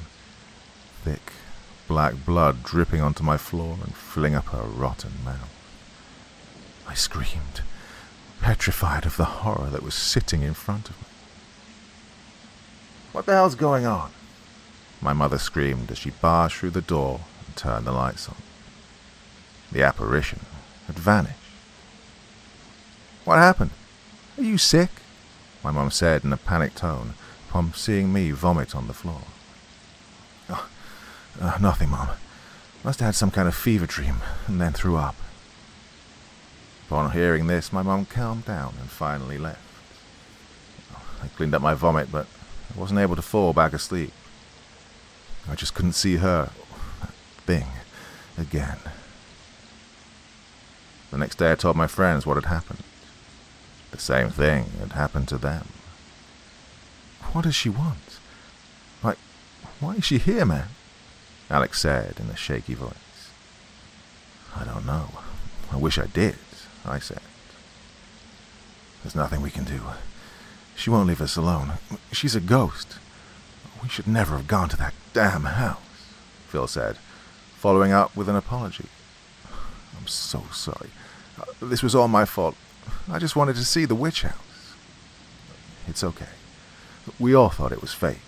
thick, black blood dripping onto my floor and filling up her rotten mouth. I screamed, petrified of the horror that was sitting in front of me. What the hell's going on? My mother screamed as she barged through the door and turned the lights on. The apparition had vanished. What happened? Are you sick? My mum said in a panicked tone upon seeing me vomit on the floor. Nothing, Mum. Must have had some kind of fever dream and then threw up. Upon hearing this, my mum calmed down and finally left. I cleaned up my vomit, but I wasn't able to fall back asleep. I just couldn't see her, that thing, again. The next day I told my friends what had happened. The same thing had happened to them. What does she want? Why is she here, man? Alex said in a shaky voice. I don't know. I wish I did, I said. There's nothing we can do. She won't leave us alone. She's a ghost. We should never have gone to that damn house, Phil said, following up with an apology. I'm so sorry. This was all my fault. I just wanted to see the witch house. It's okay. We all thought it was fake,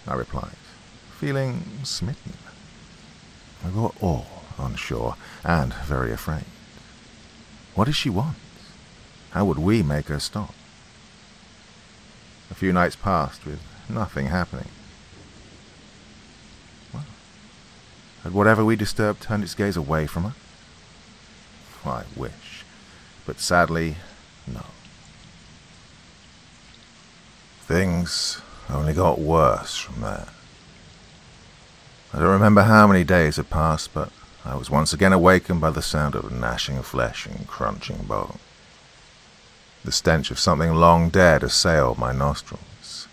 I replied, feeling smitten. We were all unsure and very afraid. What does she want? How would we make her stop? A few nights passed with nothing happening. Well, had whatever we disturbed turned its gaze away from us? I wish, but sadly, no. Things only got worse from there. I don't remember how many days had passed, but I was once again awakened by the sound of gnashing of flesh and crunching bone. The stench of something long dead assailed my nostrils.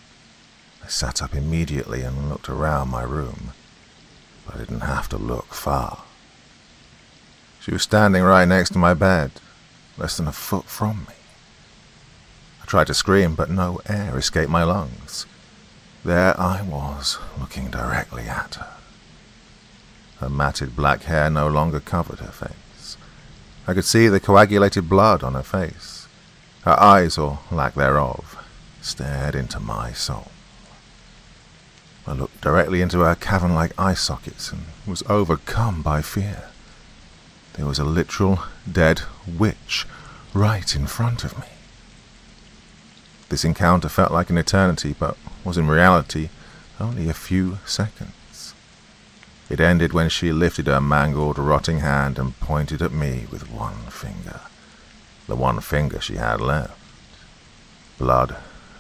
I sat up immediately and looked around my room, but I didn't have to look far. She was standing right next to my bed, less than a foot from me. I tried to scream, but no air escaped my lungs. There I was, looking directly at her. Her matted black hair no longer covered her face. I could see the coagulated blood on her face. Her eyes, or lack thereof, stared into my soul. I looked directly into her cavern-like eye sockets and was overcome by fear. There was a literal dead witch right in front of me. This encounter felt like an eternity, but was in reality only a few seconds. It ended when she lifted her mangled, rotting hand and pointed at me with one finger. The one finger she had left. Blood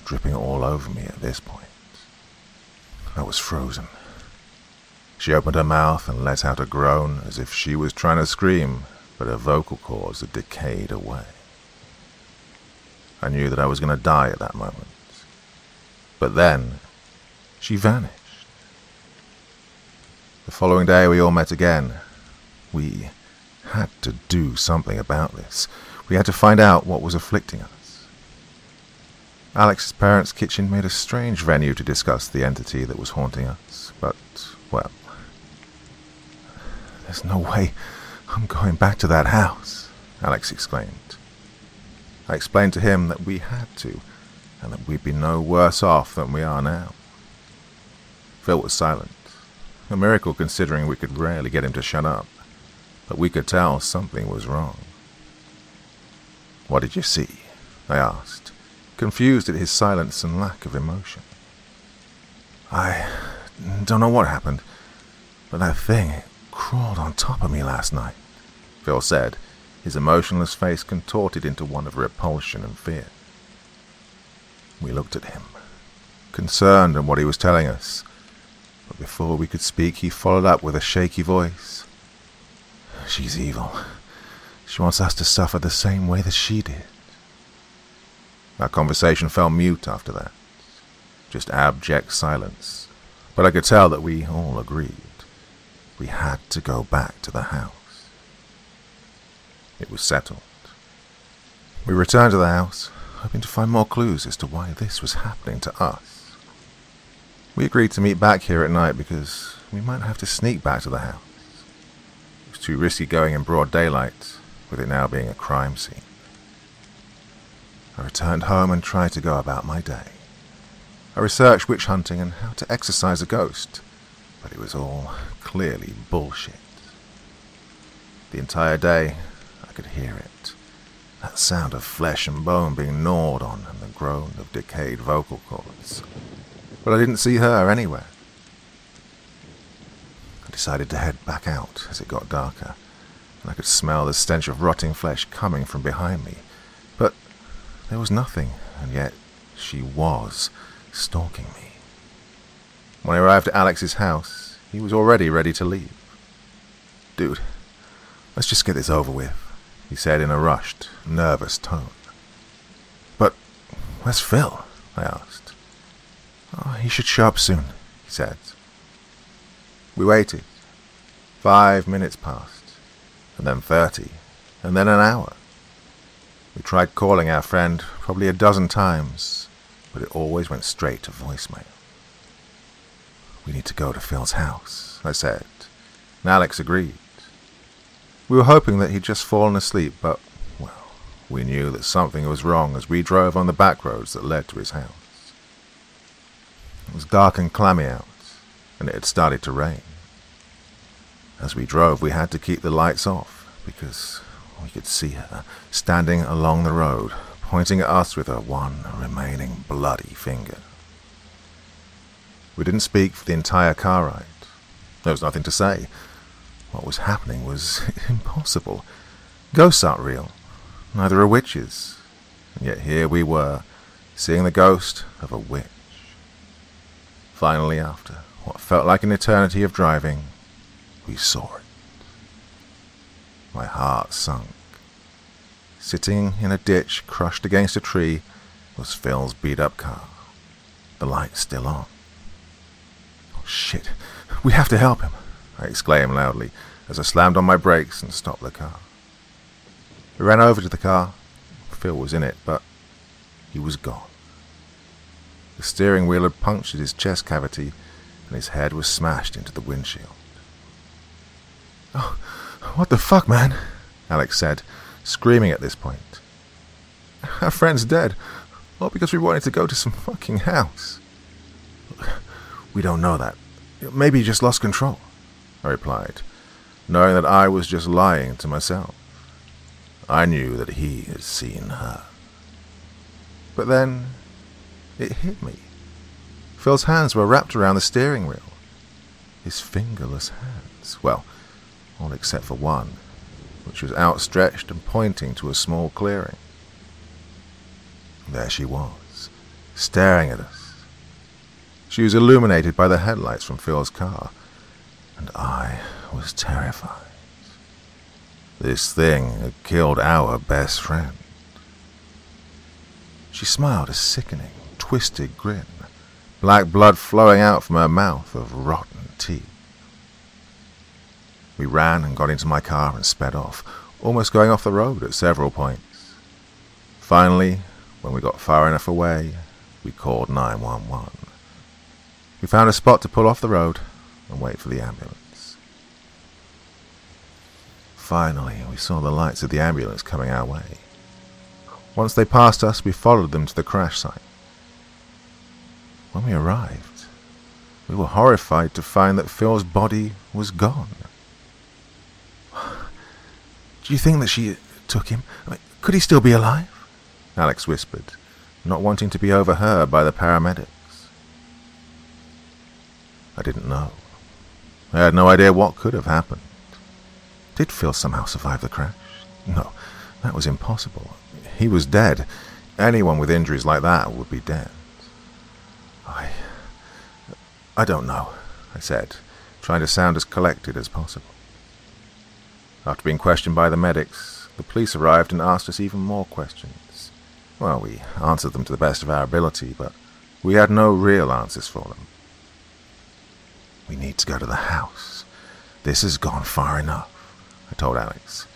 dripping all over me at this point. I was frozen. She opened her mouth and let out a groan as if she was trying to scream, but her vocal cords had decayed away. I knew that I was going to die at that moment. But then, she vanished. The following day we all met again. We had to do something about this. We had to find out what was afflicting us. Alex's parents' kitchen made a strange venue to discuss the entity that was haunting us, but, well, there's no way I'm going back to that house, Alex exclaimed. I explained to him that we had to, and that we'd be no worse off than we are now. Phil was silent, a miracle considering we could rarely get him to shut up, but we could tell something was wrong. What did you see? I asked, confused at his silence and lack of emotion. I don't know what happened, but that thing crawled on top of me last night, Phil said, his emotionless face contorted into one of repulsion and fear. We looked at him, concerned at what he was telling us, but before we could speak he followed up with a shaky voice. She's evil. She wants us to suffer the same way that she did. Our conversation fell mute after that, just abject silence, but I could tell that we all agreed. We had to go back to the house. It was settled. We returned to the house, hoping to find more clues as to why this was happening to us. We agreed to meet back here at night because we might have to sneak back to the house. It was too risky going in broad daylight, with it now being a crime scene. I returned home and tried to go about my day. I researched witch hunting and how to exorcise a ghost, but it was all clearly bullshit. The entire day, I could hear it. That sound of flesh and bone being gnawed on and the groan of decayed vocal cords. But I didn't see her anywhere. I decided to head back out as it got darker, and I could smell the stench of rotting flesh coming from behind me. But there was nothing, and yet she was stalking me. When I arrived at Alex's house, he was already ready to leave. Dude, let's just get this over with, he said in a rushed, nervous tone. But where's Phil? I asked. Oh, he should show up soon, he said. We waited. 5 minutes passed, and then 30, and then an hour. We tried calling our friend probably a dozen times, but it always went straight to voicemail. We need to go to Phil's house, I said, and Alex agreed. We were hoping that he'd just fallen asleep, but, well, we knew that something was wrong as we drove on the back roads that led to his house. It was dark and clammy out, and it had started to rain. As we drove, we had to keep the lights off, because we could see her standing along the road, pointing at us with her one remaining bloody finger. We didn't speak for the entire car ride. There was nothing to say. What was happening was impossible. Ghosts aren't real. Neither are witches. And yet here we were, seeing the ghost of a witch. Finally, after what felt like an eternity of driving, we saw it. My heart sunk. Sitting in a ditch crushed against a tree was Phil's beat-up car, the lights still on. Oh, shit, we have to help him, I exclaimed loudly as I slammed on my brakes and stopped the car. We ran over to the car. Phil was in it, but he was gone. The steering wheel had punctured his chest cavity, and his head was smashed into the windshield. Oh, what the fuck, man? Alex said, screaming at this point. Our friend's dead. All because we wanted to go to some fucking house. We don't know that. Maybe he just lost control, I replied, knowing that I was just lying to myself. I knew that he had seen her. But then, it hit me. Phil's hands were wrapped around the steering wheel. His fingerless hands, well, all except for one, which was outstretched and pointing to a small clearing. There she was, staring at us. She was illuminated by the headlights from Phil's car, and I was terrified. This thing had killed our best friend. She smiled a sickening, twisted grin, black blood flowing out from her mouth of rotten teeth. We ran and got into my car and sped off, almost going off the road at several points. Finally, when we got far enough away, we called 911. We found a spot to pull off the road and wait for the ambulance. Finally, we saw the lights of the ambulance coming our way. Once they passed us, we followed them to the crash site. When we arrived, we were horrified to find that Phil's body was gone. Do you think that she took him? Could he still be alive? Alex whispered, not wanting to be overheard by the paramedics. I didn't know. I had no idea what could have happened. Did Phil somehow survive the crash? No, that was impossible. He was dead. Anyone with injuries like that would be dead. I don't know, I said, trying to sound as collected as possible. After being questioned by the medics, the police arrived and asked us even more questions. Well, we answered them to the best of our ability, but we had no real answers for them. We need to go to the house. This has gone far enough, I told Alex.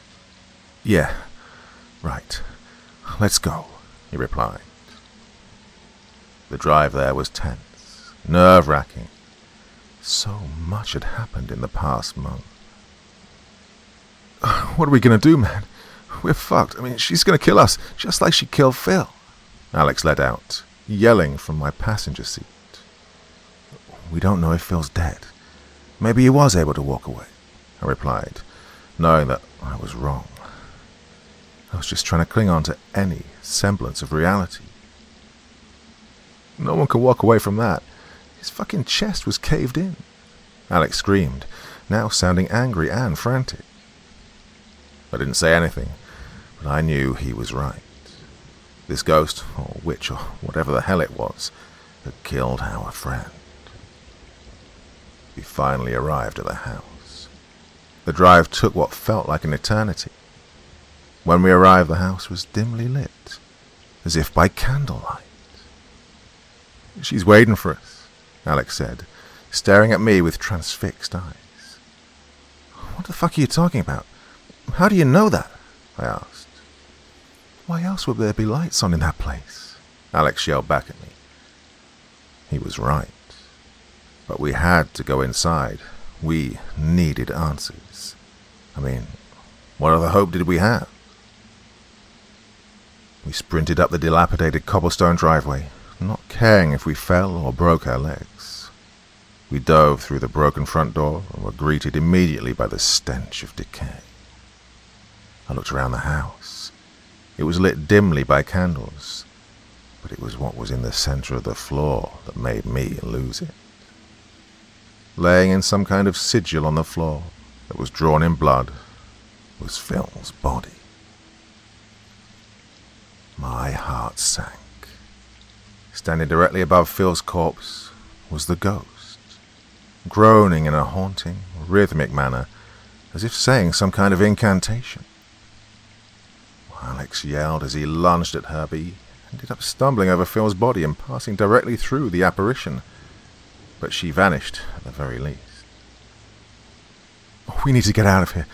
Yeah, right. Let's go, he replied. The drive there was tense, nerve-wracking. So much had happened in the past month. What are we going to do, man? We're fucked. She's going to kill us, just like she killed Phil. Alex let out, yelling from my passenger seat. We don't know if Phil's dead. Maybe he was able to walk away, I replied, knowing that I was wrong. I was just trying to cling on to any semblance of reality. No one could walk away from that. His fucking chest was caved in. Alex screamed, now sounding angry and frantic. I didn't say anything, but I knew he was right. This ghost, or witch, or whatever the hell it was, had killed our friend. We finally arrived at the house. The drive took what felt like an eternity. When we arrived, the house was dimly lit, as if by candlelight. She's waiting for us, Alex said, staring at me with transfixed eyes. What the fuck are you talking about? How do you know that? I asked. Why else would there be lights on in that place? Alex yelled back at me. He was right. But we had to go inside. We needed answers. What other hope did we have? We sprinted up the dilapidated cobblestone driveway, not caring if we fell or broke our legs. We dove through the broken front door and were greeted immediately by the stench of decay. I looked around the house. It was lit dimly by candles, but it was what was in the center of the floor that made me lose it. Laying in some kind of sigil on the floor that was drawn in blood was Phil's body. My heart sank. Standing directly above Phil's corpse was the ghost, groaning in a haunting, rhythmic manner, as if saying some kind of incantation. Alex yelled as he lunged at her, but he ended up stumbling over Phil's body and passing directly through the apparition. But she vanished, at the very least. We need to get out of here.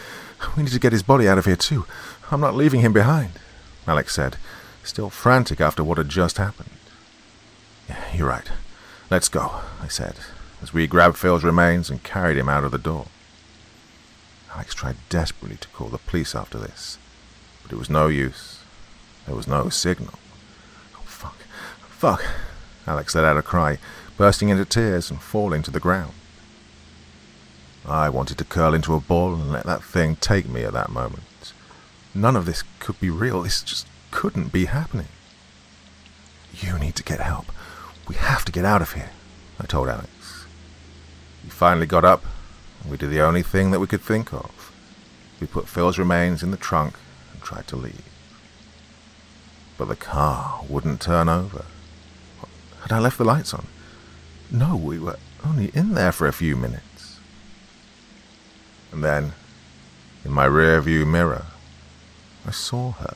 We need to get his body out of here too. I'm not leaving him behind, Alex said, still frantic after what had just happened. Yeah, you're right. Let's go, I said, as we grabbed Phil's remains and carried him out of the door. Alex tried desperately to call the police after this, but it was no use. There was no signal. Oh, fuck. Fuck! Alex let out a cry, bursting into tears and falling to the ground. I wanted to curl into a ball and let that thing take me at that moment. None of this could be real. This just couldn't be happening. You need to get help. We have to get out of here, I told Alex. He finally got up, and we did the only thing that we could think of. We put Phil's remains in the trunk and tried to leave. But the car wouldn't turn over. Had I left the lights on? No, we were only in there for a few minutes. And then, in my rear-view mirror, I saw her,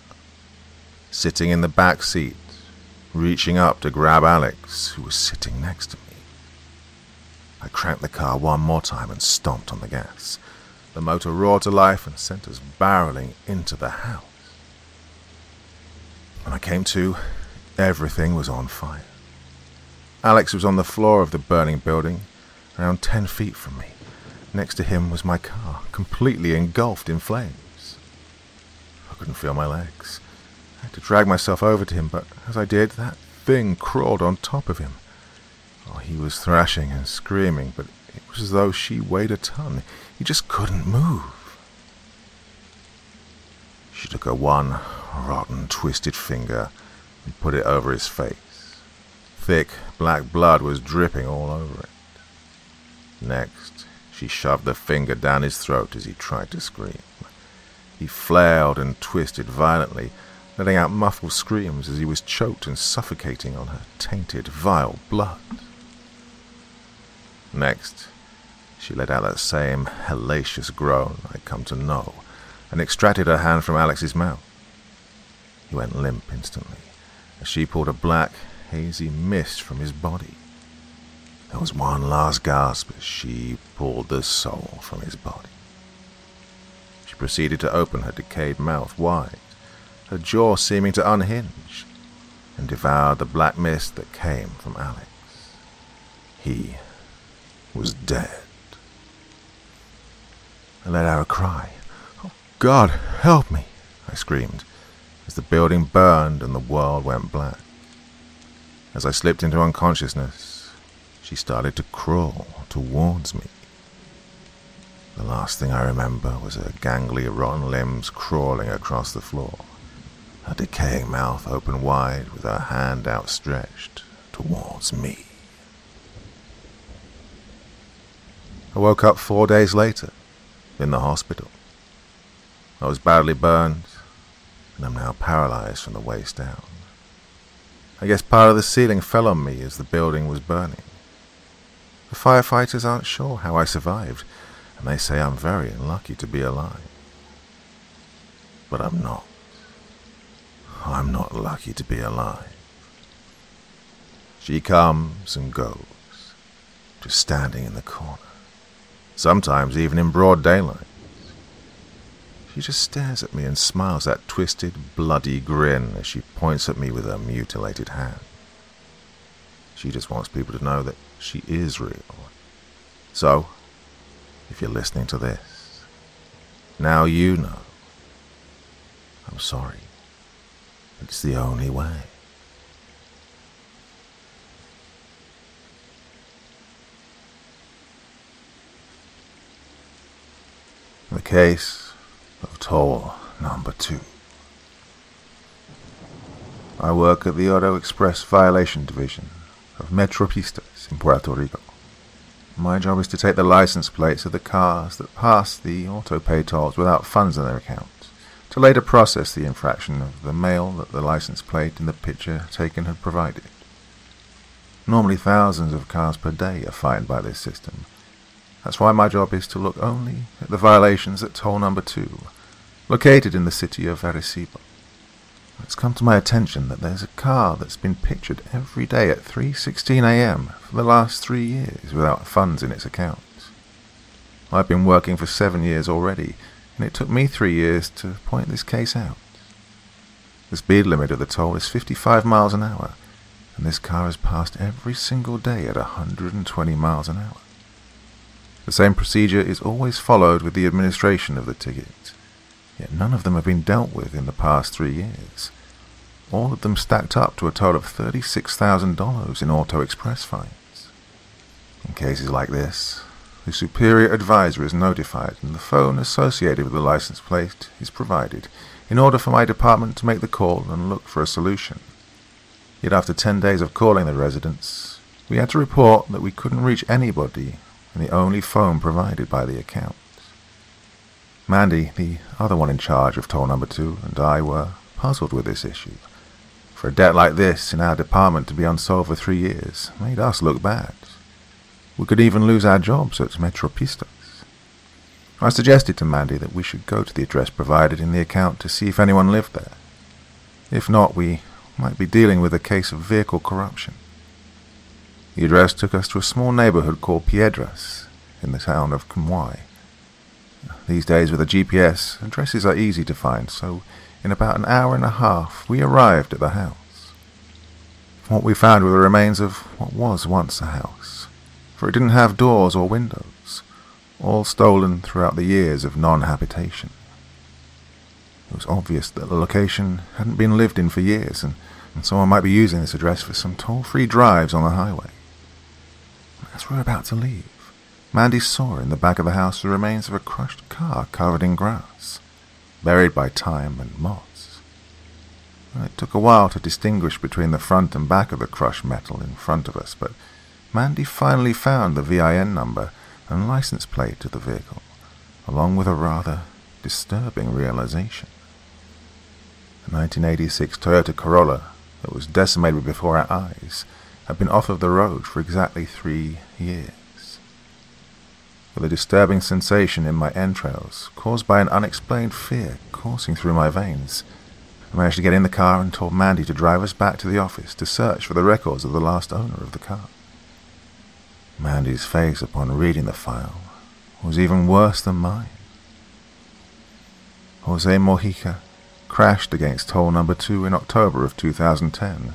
sitting in the back seat, reaching up to grab Alex, who was sitting next to me. I cranked the car one more time and stomped on the gas. The motor roared to life and sent us barreling into the house. When I came to, everything was on fire. Alex was on the floor of the burning building, around 10 feet from me. Next to him was my car, completely engulfed in flames. I couldn't feel my legs. I had to drag myself over to him, but as I did, that thing crawled on top of him. Oh, he was thrashing and screaming, but it was as though she weighed a ton. He just couldn't move. She took her one rotten, twisted finger and put it over his face. Thick, black blood was dripping all over it. Next, she shoved the finger down his throat as he tried to scream. He flailed and twisted violently, letting out muffled screams as he was choked and suffocating on her tainted, vile blood. Next, she let out that same hellacious groan I'd come to know, and extracted her hand from Alex's mouth. He went limp instantly, as she pulled a black, hazy mist from his body. There was one last gasp as she pulled the soul from his body. She proceeded to open her decayed mouth wide, her jaw seeming to unhinge, and devoured the black mist that came from Alex. He was dead. I let out a cry. "Oh, God, help me!" I screamed, as the building burned and the world went black. As I slipped into unconsciousness, she started to crawl towards me. The last thing I remember was her gangly, rotten limbs crawling across the floor, her decaying mouth open wide with her hand outstretched towards me. I woke up 4 days later, in the hospital. I was badly burned, and I'm now paralyzed from the waist down. I guess part of the ceiling fell on me as the building was burning. The firefighters aren't sure how I survived, and they say I'm very lucky to be alive. But I'm not. I'm not lucky to be alive. She comes and goes, just standing in the corner, sometimes even in broad daylight. She just stares at me and smiles that twisted, bloody grin as she points at me with her mutilated hand. She just wants people to know that she is real. So, if you're listening to this, now you know. I'm sorry. It's the only way. The case of toll number 2. I work at the Auto Express Violation Division of Metropistas in Puerto Rico. My job is to take the license plates of the cars that pass the auto-pay tolls without funds in their accounts, to later process the infraction of the mail that the license plate in the picture taken had provided. Normally thousands of cars per day are fined by this system. That's why my job is to look only at the violations at toll number 2, located in the city of Arecibo. It's come to my attention that there's a car that's been pictured every day at 3:16 a.m. for the last 3 years without funds in its account. I've been working for 7 years already, and it took me 3 years to point this case out. The speed limit of the toll is 55 miles an hour, and this car has passed every single day at 120 miles an hour. The same procedure is always followed with the administration of the ticket, yet none of them have been dealt with in the past 3 years. all of them stacked up to a total of $36,000 in Auto Express fines. In cases like this, the superior advisor is notified and the phone associated with the license plate is provided in order for my department to make the call and look for a solution. Yet after 10 days of calling the residents, we had to report that we couldn't reach anybody in the only phone provided by the account. Mandy, the other one in charge of toll number 2, and I were puzzled with this issue. For a debt like this in our department to be unsolved for 3 years made us look bad. We could even lose our jobs at Metropistas. I suggested to Mandy that we should go to the address provided in the account to see if anyone lived there. If not, we might be dealing with a case of vehicle corruption. The address took us to a small neighborhood called Piedras in the town of Camay. These days with a GPS, addresses are easy to find, so in about an hour and a half we arrived at the house. What we found were the remains of what was once a house, for it didn't have doors or windows, all stolen throughout the years of non-habitation. It was obvious that the location hadn't been lived in for years, and someone might be using this address for some toll-free drives on the highway. As we were about to leave, Mandy saw in the back of the house the remains of a crushed car covered in grass, buried by time and moths. It took a while to distinguish between the front and back of the crushed metal in front of us, but Mandy finally found the VIN number and license plate of the vehicle, along with a rather disturbing realization. A 1986 Toyota Corolla that was decimated before our eyes had been off of the road for exactly 3 years. With a disturbing sensation in my entrails, caused by an unexplained fear coursing through my veins, I managed to get in the car and told Mandy to drive us back to the office to search for the records of the last owner of the car. Mandy's face upon reading the file was even worse than mine. Jose Mojica crashed against toll number 2 in October of 2010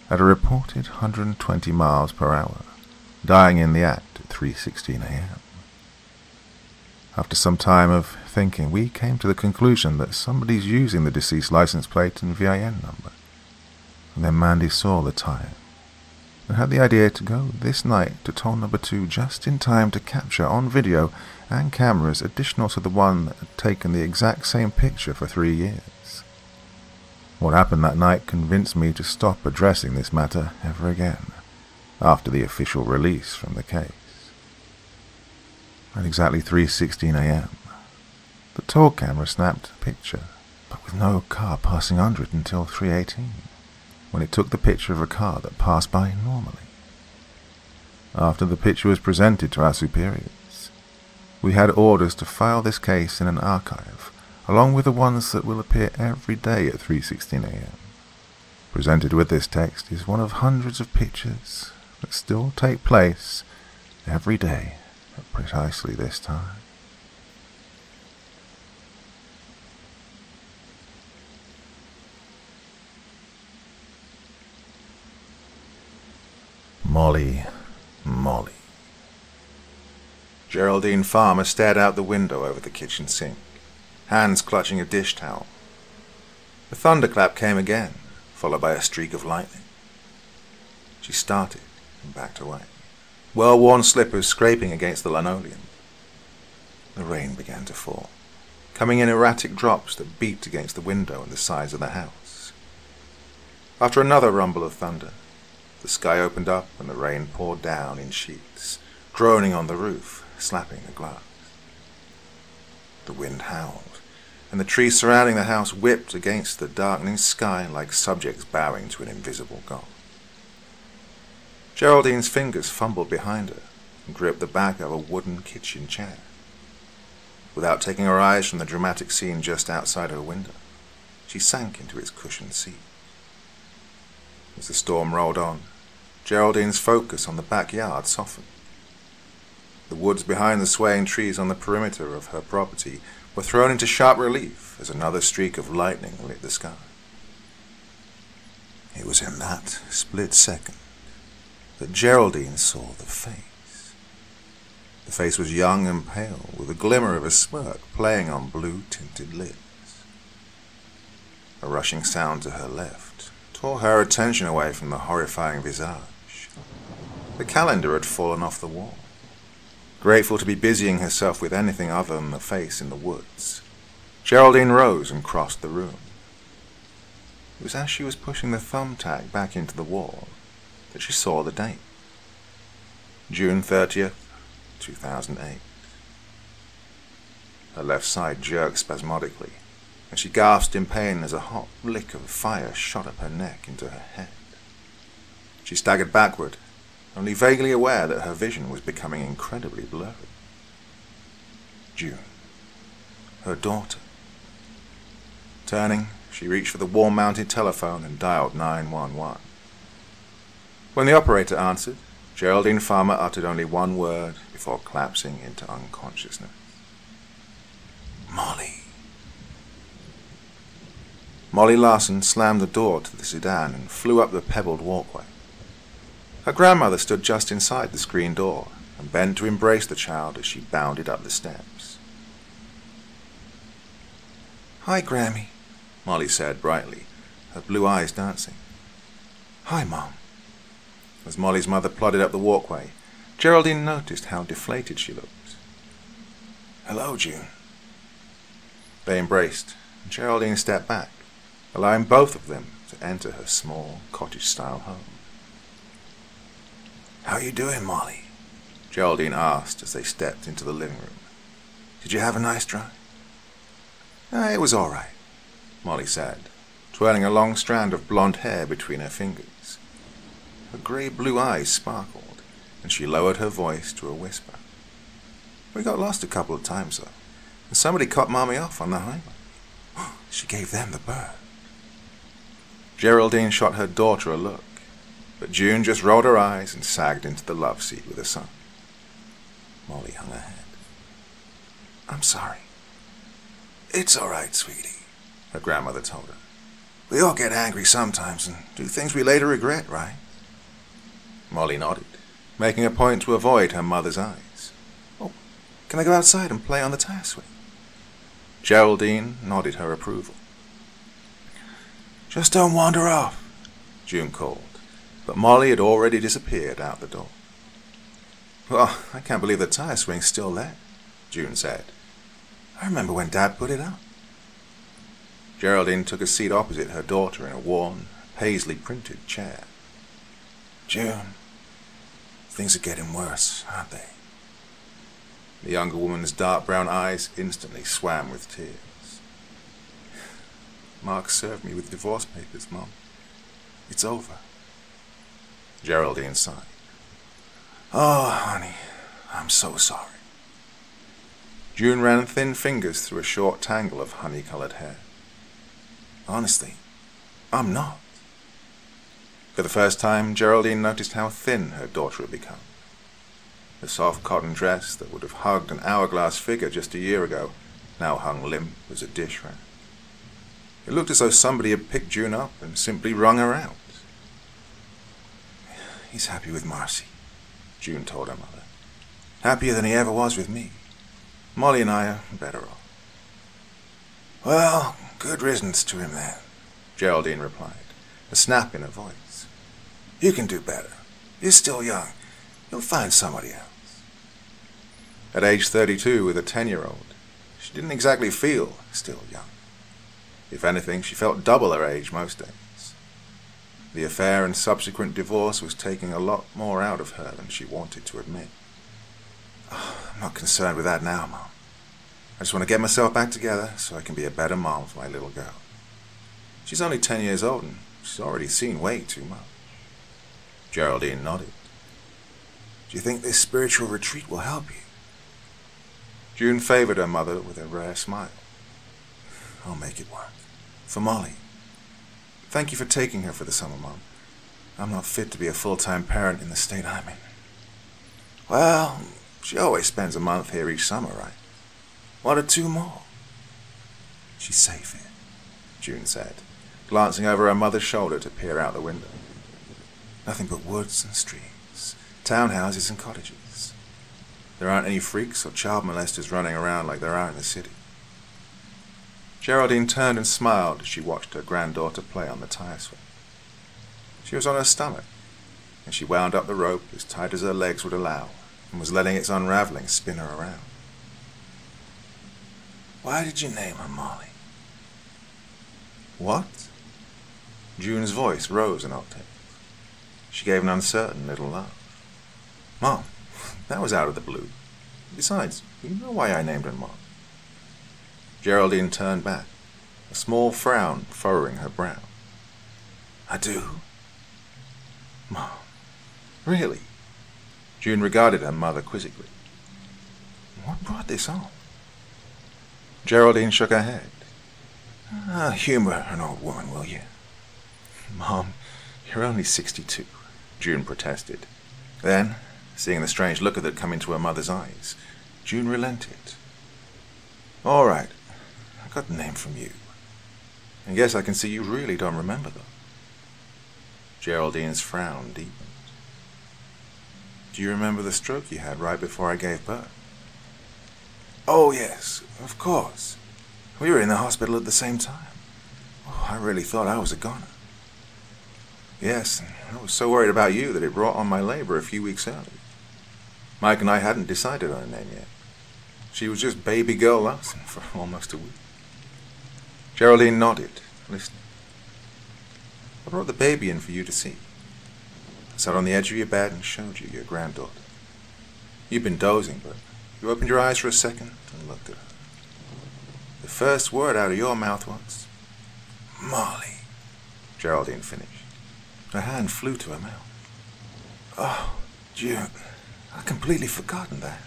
at a reported 120 miles per hour, dying in the act at 3:16 a.m. After some time of thinking, we came to the conclusion that somebody's using the deceased license plate and VIN number. And then Mandy saw the time and had the idea to go this night to toll number 2 just in time to capture on video and cameras additional to the one that had taken the exact same picture for 3 years. What happened that night convinced me to stop addressing this matter ever again after the official release from the case. At exactly 3:16 a.m., the toll camera snapped a picture, but with no car passing under it until 3:18, when it took the picture of a car that passed by normally. After the picture was presented to our superiors, we had orders to file this case in an archive, along with the ones that will appear every day at 3:16 a.m. Presented with this text is one of hundreds of pictures that still take place every day at precisely this time. Molly. Geraldine Farmer stared out the window over the kitchen sink, hands clutching a dish towel. The thunderclap came again, followed by a streak of lightning. She started and backed away, well-worn slippers scraping against the linoleum. The rain began to fall, coming in erratic drops that beat against the window and the sides of the house. After another rumble of thunder, the sky opened up and the rain poured down in sheets, droning on the roof, slapping the glass. The wind howled, and the trees surrounding the house whipped against the darkening sky like subjects bowing to an invisible god. Geraldine's fingers fumbled behind her and gripped the back of a wooden kitchen chair. Without taking her eyes from the dramatic scene just outside her window, she sank into its cushioned seat. As the storm rolled on, Geraldine's focus on the backyard softened. The woods behind the swaying trees on the perimeter of her property were thrown into sharp relief as another streak of lightning lit the sky. It was in that split second that Geraldine saw the face. The face was young and pale, with a glimmer of a smirk playing on blue-tinted lips. A rushing sound to her left tore her attention away from the horrifying visage. The calendar had fallen off the wall. Grateful to be busying herself with anything other than the face in the woods, Geraldine rose and crossed the room. It was as she was pushing the thumbtack back into the wall that she saw the date. June 30th, 2008. Her left side jerked spasmodically, and she gasped in pain as a hot lick of fire shot up her neck into her head. She staggered backward, only vaguely aware that her vision was becoming incredibly blurry. June. Her daughter. Turning, she reached for the wall-mounted telephone and dialed 911. When the operator answered, Geraldine Farmer uttered only one word before collapsing into unconsciousness. Molly. Molly Larson slammed the door to the sedan and flew up the pebbled walkway. Her grandmother stood just inside the screen door and bent to embrace the child as she bounded up the steps. Hi, Grammy, Molly said brightly, her blue eyes dancing. Hi, Mom. As Molly's mother plodded up the walkway, Geraldine noticed how deflated she looked. Hello, June. They embraced, and Geraldine stepped back, allowing both of them to enter her small, cottage-style home. How you doing, Molly? Geraldine asked as they stepped into the living room. Did you have a nice drive? It was all right, Molly said, twirling a long strand of blonde hair between her fingers. Her grey-blue eyes sparkled, and she lowered her voice to a whisper. We got lost a couple of times, though, and somebody cut Mommy off on the highway. She gave them the bird. Geraldine shot her daughter a look, but June just rolled her eyes and sagged into the love seat with her son. Molly hung her head. I'm sorry. It's all right, sweetie, her grandmother told her. We all get angry sometimes and do things we later regret, right? Molly nodded, making a point to avoid her mother's eyes. Oh, can I go outside and play on the tire swing? Geraldine nodded her approval. Just don't wander off, June called, but Molly had already disappeared out the door. Well, I can't believe the tire swing's still there, June said. I remember when Dad put it up. Geraldine took a seat opposite her daughter in a worn, paisley-printed chair. June, things are getting worse, aren't they? The younger woman's dark brown eyes instantly swam with tears. Mark served me with divorce papers, Mom. It's over. Geraldine sighed. Oh, honey, I'm so sorry. June ran thin fingers through a short tangle of honey-colored hair. Honestly, I'm not. For the first time, Geraldine noticed how thin her daughter had become. The soft cotton dress that would have hugged an hourglass figure just a year ago now hung limp as a dish rack. It looked as though somebody had picked June up and simply wrung her out. He's happy with Marcy, June told her mother. Happier than he ever was with me. Molly and I are better off. Well, good riddance to him then, Geraldine replied, a snap in her voice. You can do better. You're still young. You'll find somebody else. At age 32 with a 10-year-old, she didn't exactly feel still young. If anything, she felt double her age most days. The affair and subsequent divorce was taking a lot more out of her than she wanted to admit. Oh, I'm not concerned with that now, Mom. I just want to get myself back together so I can be a better mom for my little girl. She's only 10 years old and she's already seen way too much. Geraldine nodded. Do you think this spiritual retreat will help you? June favored her mother with a rare smile. I'll make it work. For Molly. Thank you for taking her for the summer, Mom. I'm not fit to be a full-time parent in the state I'm in. Well, she always spends a month here each summer, right? 1 or 2 more. She's safe here, June said, glancing over her mother's shoulder to peer out the window. Nothing but woods and streams, townhouses and cottages. There aren't any freaks or child molesters running around like there are in the city. Geraldine turned and smiled as she watched her granddaughter play on the tire swing. She was on her stomach, and she wound up the rope as tight as her legs would allow, and was letting its unraveling spin her around. Why did you name her Molly? What? June's voice rose an octave. She gave an uncertain little laugh. Mom, that was out of the blue. Besides, you know why I named her Mom. Geraldine turned back, a small frown furrowing her brow. I do? Mom, really? June regarded her mother quizzically. What brought this on? Geraldine shook her head. Humor an old woman, will you? Mom, you're only 62, June protested. Then, seeing the strange look that had come into her mother's eyes, June relented. All right, I got the name from you. I guess I can see you really don't remember them. Geraldine's frown deepened. Do you remember the stroke you had right before I gave birth? Oh, yes, of course. We were in the hospital at the same time. Oh, I really thought I was a goner. Yes, I was so worried about you that it brought on my labor a few weeks early. Mike and I hadn't decided on a name yet. She was just baby girl Larson for almost a week. Geraldine nodded, listening. I brought the baby in for you to see. I sat on the edge of your bed and showed you your granddaughter. You'd been dozing, but you opened your eyes for a second and looked at her. The first word out of your mouth was, Molly, Geraldine finished. Her hand flew to her mouth. Oh, June, I'd completely forgotten that.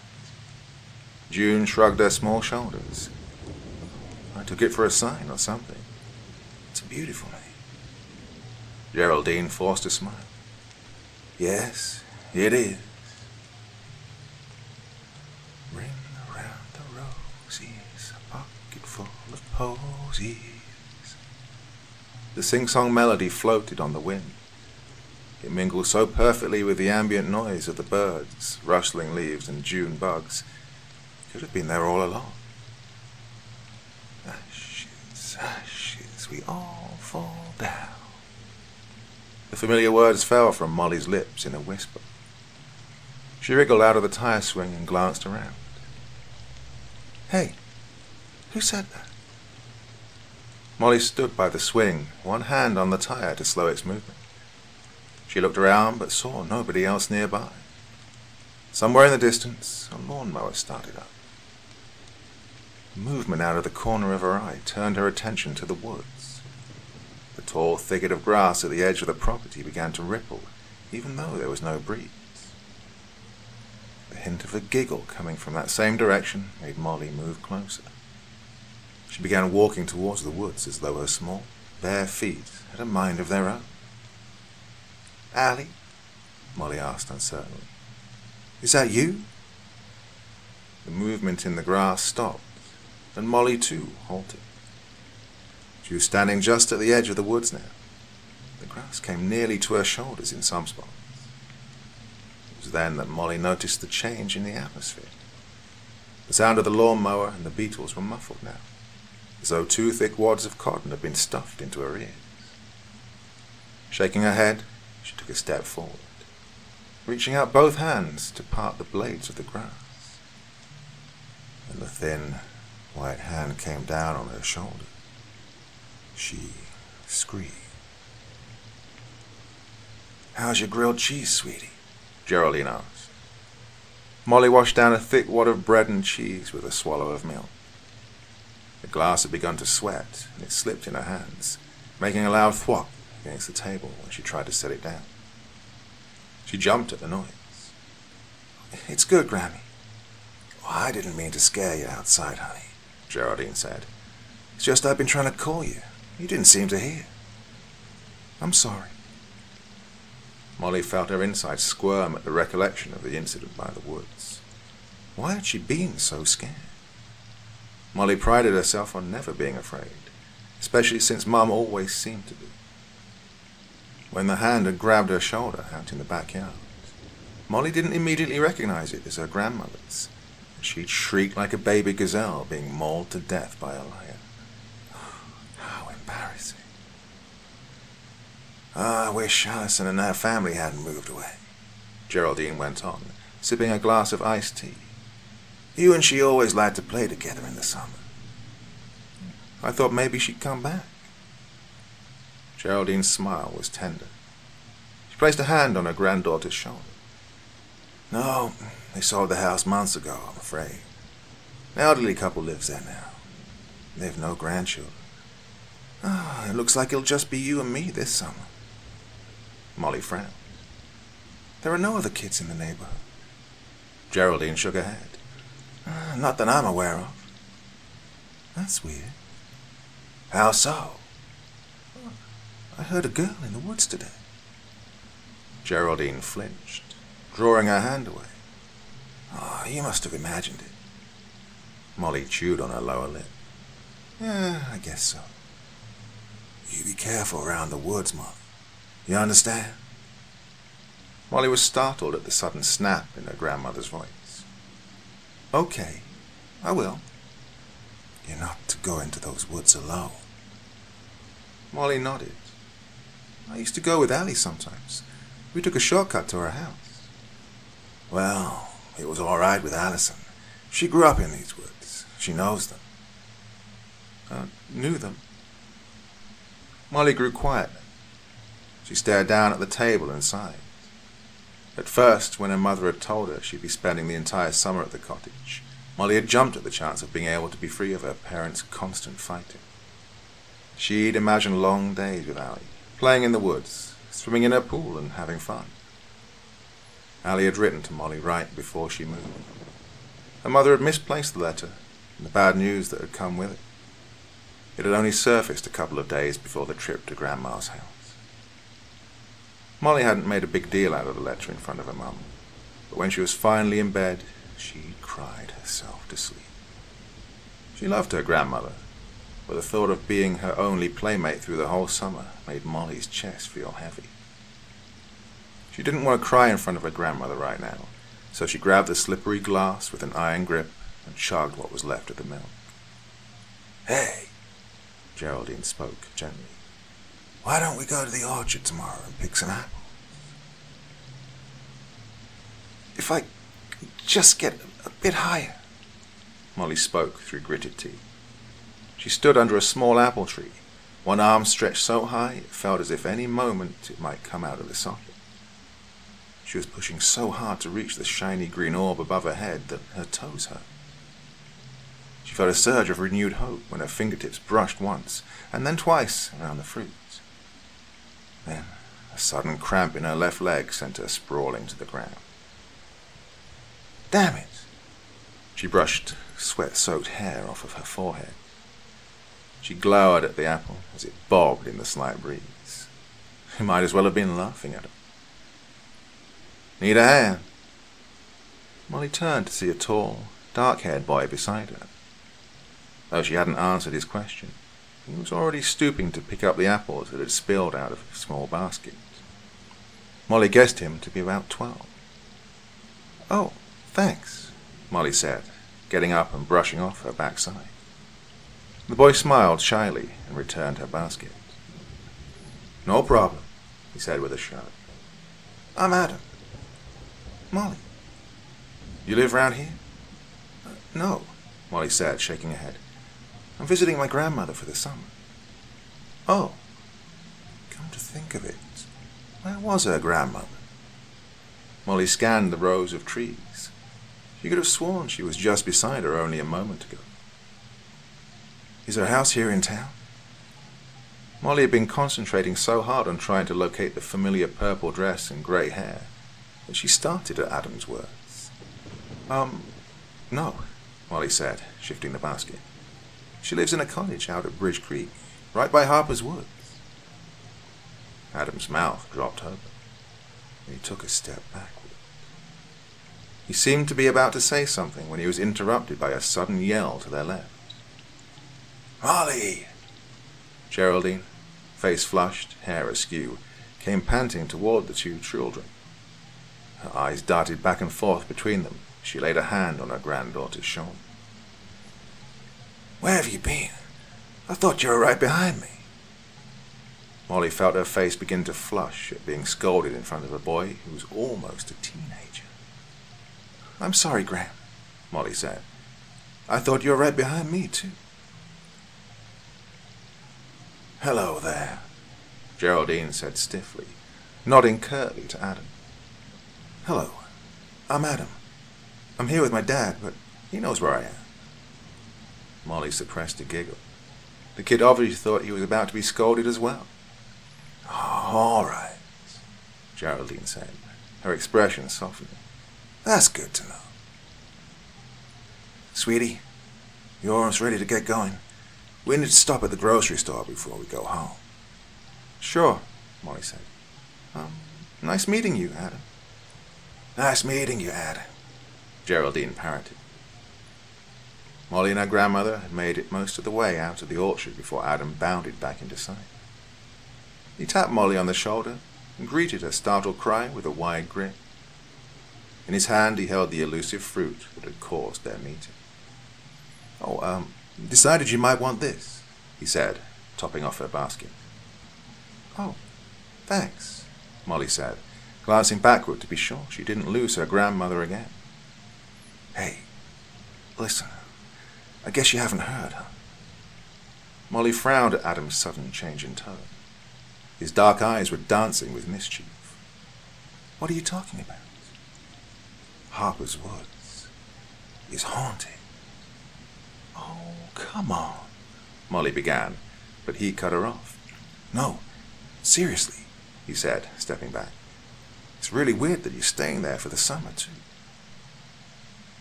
June shrugged her small shoulders. I took it for a sign or something. It's a beautiful name. Geraldine forced a smile. Yes, it is. Ring around the roses, a pocket full of posies. The sing-song melody floated on the wind. It mingled so perfectly with the ambient noise of the birds, rustling leaves, and June bugs. It could have been there all along. Ashes, ashes, we all fall down. The familiar words fell from Molly's lips in a whisper. She wriggled out of the tire swing and glanced around. Hey, who said that? Molly stood by the swing, one hand on the tire to slow its movement. She looked around but saw nobody else nearby. Somewhere in the distance, a lawnmower started up. A movement out of the corner of her eye turned her attention to the woods. The tall thicket of grass at the edge of the property began to ripple, even though there was no breeze. The hint of a giggle coming from that same direction made Molly move closer. She began walking towards the woods as though her small, bare feet had a mind of their own. Allie? Molly asked uncertainly. Is that you? The movement in the grass stopped, and Molly too halted. She was standing just at the edge of the woods now. The grass came nearly to her shoulders in some spots. It was then that Molly noticed the change in the atmosphere. The sound of the lawnmower and the beetles were muffled now, as though two thick wads of cotton had been stuffed into her ears. Shaking her head, she took a step forward, reaching out both hands to part the blades of the grass. And the thin, white hand came down on her shoulder. She screamed. How's your grilled cheese, sweetie? Geraldine asked. Molly washed down a thick wad of bread and cheese with a swallow of milk. The glass had begun to sweat, and it slipped in her hands, making a loud thwop against the table when she tried to set it down. She jumped at the noise. It's good, Grammy. Oh, I didn't mean to scare you outside, honey, Geraldine said. It's just I've been trying to call you. You didn't seem to hear. I'm sorry. Molly felt her insides squirm at the recollection of the incident by the woods. Why had she been so scared? Molly prided herself on never being afraid, especially since Mum always seemed to be. When the hand had grabbed her shoulder out in the backyard, Molly didn't immediately recognize it as her grandmother's, and she'd shrieked like a baby gazelle being mauled to death by a lion. How embarrassing. I wish Allison and her family hadn't moved away, Geraldine went on, sipping a glass of iced tea. You and she always liked to play together in the summer. I thought maybe she'd come back. Geraldine's smile was tender. She placed a hand on her granddaughter's shoulder. No, they sold the house months ago, I'm afraid. An elderly couple lives there now. They have no grandchildren. It looks like it'll just be you and me this summer. Molly frowned. There are no other kids in the neighborhood. Geraldine shook her head. Not that I'm aware of. That's weird. How so? I heard a girl in the woods today. Geraldine flinched, drawing her hand away. You must have imagined it. Molly chewed on her lower lip. Yeah, I guess so. You be careful around the woods, Molly. You understand? Molly was startled at the sudden snap in her grandmother's voice. Okay, I will. You're not to go into those woods alone. Molly nodded. I used to go with Allie sometimes. We took a shortcut to her house. Well, it was all right with Allison. She grew up in these woods. She knows them. Knew them. Molly grew quiet. She stared down at the table and sighed. At first, when her mother had told her she'd be spending the entire summer at the cottage, Molly had jumped at the chance of being able to be free of her parents' constant fighting. She'd imagined long days with Allie, playing in the woods, swimming in her pool and having fun. Allie had written to Molly right before she moved. Her mother had misplaced the letter and the bad news that had come with it. It had only surfaced a couple of days before the trip to Grandma's house. Molly hadn't made a big deal out of the letter in front of her mum, but when she was finally in bed, she cried herself to sleep. She loved her grandmother, but the thought of being her only playmate through the whole summer made Molly's chest feel heavy. She didn't want to cry in front of her grandmother right now, so she grabbed the slippery glass with an iron grip and chugged what was left of the milk. Hey, Geraldine spoke gently. Why don't we go to the orchard tomorrow and pick some apples? If I could just get a bit higher, Molly spoke through gritted teeth. She stood under a small apple tree, one arm stretched so high it felt as if any moment it might come out of the socket. She was pushing so hard to reach the shiny green orb above her head that her toes hurt. She felt a surge of renewed hope when her fingertips brushed once and then twice around the fruit. Then a sudden cramp in her left leg sent her sprawling to the ground. Damn it! She brushed sweat-soaked hair off of her forehead. She glowered at the apple as it bobbed in the slight breeze. She might as well have been laughing at her. Need a hand? Molly turned to see a tall, dark-haired boy beside her. Though she hadn't answered his question, he was already stooping to pick up the apples that had spilled out of a small basket. Molly guessed him to be about 12. Oh, thanks, Molly said, getting up and brushing off her backside. The boy smiled shyly and returned her basket. No problem, he said with a shrug. I'm Adam. Molly. You live round here? No, Molly said, shaking her head. I'm visiting my grandmother for the summer. Oh, come to think of it, where was her grandmother? Molly scanned the rows of trees. She could have sworn she was just beside her only a moment ago. Is her house here in town? Molly had been concentrating so hard on trying to locate the familiar purple dress and grey hair that she started at Adam's words. No, Molly said, shifting the basket. She lives in a cottage out at Bridge Creek, right by Harper's Woods. Adam's mouth dropped open. He took a step backward. He seemed to be about to say something when he was interrupted by a sudden yell to their left. Molly! Geraldine, face flushed, hair askew, came panting toward the two children. Her eyes darted back and forth between them. She laid a hand on her granddaughter's shoulder. Where have you been? I thought you were right behind me. Molly felt her face begin to flush at being scolded in front of a boy who was almost a teenager. "I'm sorry, Graham," Molly said. "I thought you were right behind me, too." "Hello there," Geraldine said stiffly, nodding curtly to Adam. "Hello, I'm Adam. I'm here with my dad, but he knows where I am." Molly suppressed a giggle. The kid obviously thought he was about to be scolded as well. "All right," Geraldine said, her expression softening. "That's good to know. Sweetie, you're almost ready to get going. We need to stop at the grocery store before we go home." "Sure," Molly said. Nice meeting you, Adam." "Nice meeting you, Adam," Geraldine parroted. Molly and her grandmother had made it most of the way out of the orchard before Adam bounded back into sight. He tapped Molly on the shoulder and greeted her startled cry with a wide grin. In his hand he held the elusive fruit that had caused their meeting. Decided you might want this," he said, topping off her basket. "Oh, thanks," Molly said, glancing backward to be sure she didn't lose her grandmother again. "Hey, listen, I guess you haven't heard, huh?" Molly frowned at Adam's sudden change in tone. His dark eyes were dancing with mischief. "What are you talking about?" "Harper's Woods is haunted." "Oh, come on," Molly began, but he cut her off. "No, seriously," he said, stepping back. "It's really weird that you're staying there for the summer, too."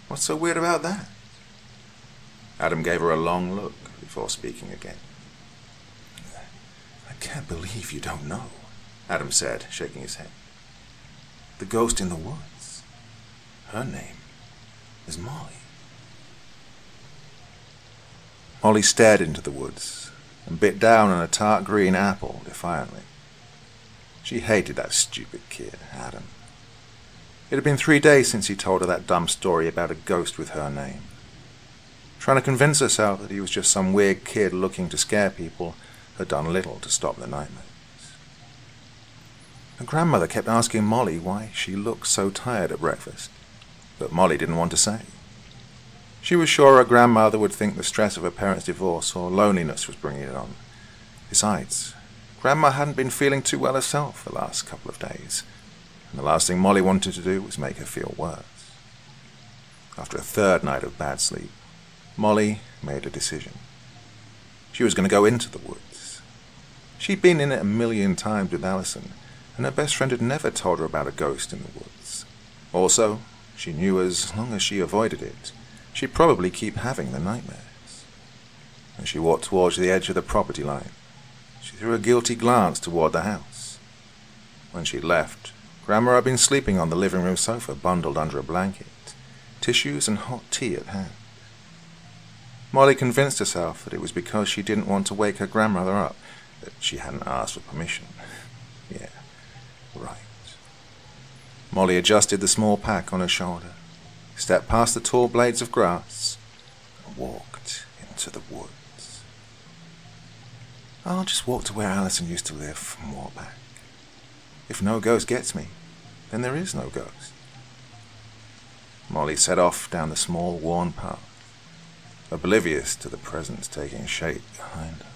"What's so weird about that?" Adam gave her a long look before speaking again. "I can't believe you don't know," Adam said, shaking his head. "The ghost in the woods, her name is Molly." Molly stared into the woods and bit down on a tart green apple defiantly. She hated that stupid kid, Adam. It had been 3 days since he told her that dumb story about a ghost with her name. Trying to convince herself that he was just some weird kid looking to scare people had done little to stop the nightmares. Her grandmother kept asking Molly why she looked so tired at breakfast, but Molly didn't want to say. She was sure her grandmother would think the stress of her parents' divorce or loneliness was bringing it on. Besides, Grandma hadn't been feeling too well herself the last couple of days, and the last thing Molly wanted to do was make her feel worse. After a third night of bad sleep, Molly made a decision. She was going to go into the woods. She'd been in it 1,000,000 times with Allison, and her best friend had never told her about a ghost in the woods. Also, she knew as long as she avoided it, she'd probably keep having the nightmares. As she walked towards the edge of the property line, she threw a guilty glance toward the house. When she'd left, Grandma had been sleeping on the living room sofa bundled under a blanket, tissues and hot tea at hand. Molly convinced herself that it was because she didn't want to wake her grandmother up that she hadn't asked for permission. Yeah, right. Molly adjusted the small pack on her shoulder, stepped past the tall blades of grass, and walked into the woods. I'll just walk to where Allison used to live and walk back. If no ghost gets me, then there is no ghost. Molly set off down the small, worn path, oblivious to the presence taking shape behind her.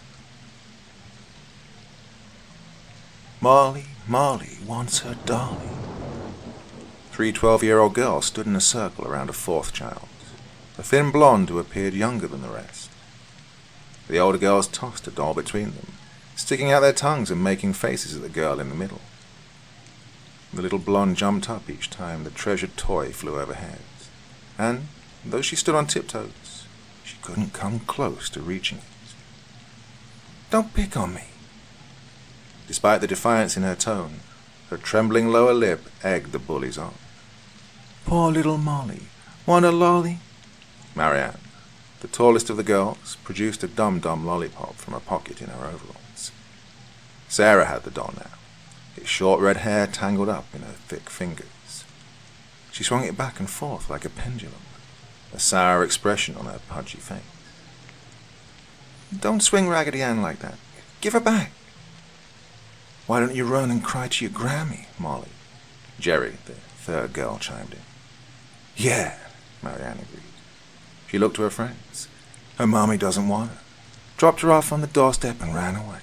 Molly wants her dolly. 3 12-year-old girls stood in a circle around a fourth child, a thin blonde who appeared younger than the rest. The older girls tossed a doll between them, sticking out their tongues and making faces at the girl in the middle. The little blonde jumped up each time the treasured toy flew overhead, and, though she stood on tiptoes, she couldn't come close to reaching it. "Don't pick on me." Despite the defiance in her tone, her trembling lower lip egged the bullies on. "Poor little Molly. Want a lolly?" Marianne, the tallest of the girls, produced a dum-dum lollipop from a pocket in her overalls. Sarah had the doll now, its short red hair tangled up in her thick fingers. She swung it back and forth like a pendulum, a sour expression on her pudgy face. "Don't swing Raggedy Ann like that. Give her back." Why don't you run and cry to your Grammy, Molly? Jerry, the third girl, chimed in. Yeah, Marianne agreed. She looked to her friends. Her mommy doesn't want her. Dropped her off on the doorstep and ran away.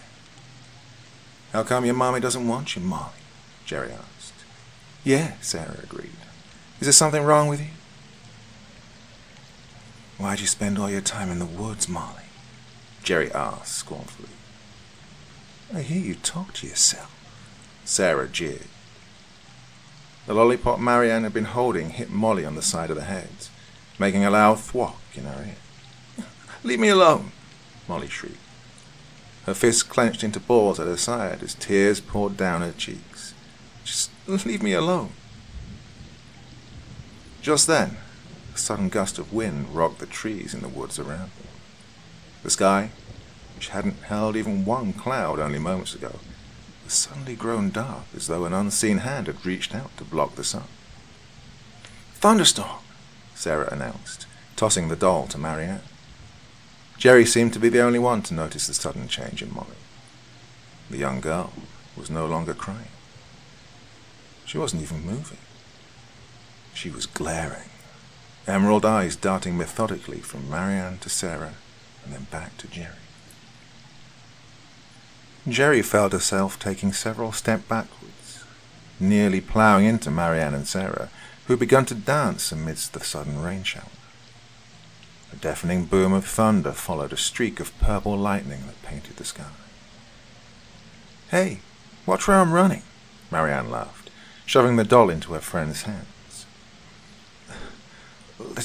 How come your mommy doesn't want you, Molly? Jerry asked. Yeah, Sarah agreed. Is there something wrong with you? Why'd you spend all your time in the woods, Molly? Jerry asked scornfully. I hear you talk to yourself. Sarah jeered. The lollipop Marianne had been holding hit Molly on the side of the head, making a loud thwack in her ear. Leave me alone, Molly shrieked. Her fists clenched into balls at her side as tears poured down her cheeks. Just leave me alone. Just then, a sudden gust of wind rocked the trees in the woods around them. The sky, which hadn't held even one cloud only moments ago, was suddenly grown dark as though an unseen hand had reached out to block the sun. Thunderstorm, Sarah announced, tossing the doll to Marianne. Jerry seemed to be the only one to notice the sudden change in Molly. The young girl was no longer crying. She wasn't even moving. She was glaring, emerald eyes darting methodically from Marianne to Sarah and then back to Jerry. Jerry felt herself taking several steps backwards, nearly ploughing into Marianne and Sarah, who had begun to dance amidst the sudden rain shower. A deafening boom of thunder followed a streak of purple lightning that painted the sky. Hey, watch where I'm running, Marianne laughed, shoving the doll into her friend's hands.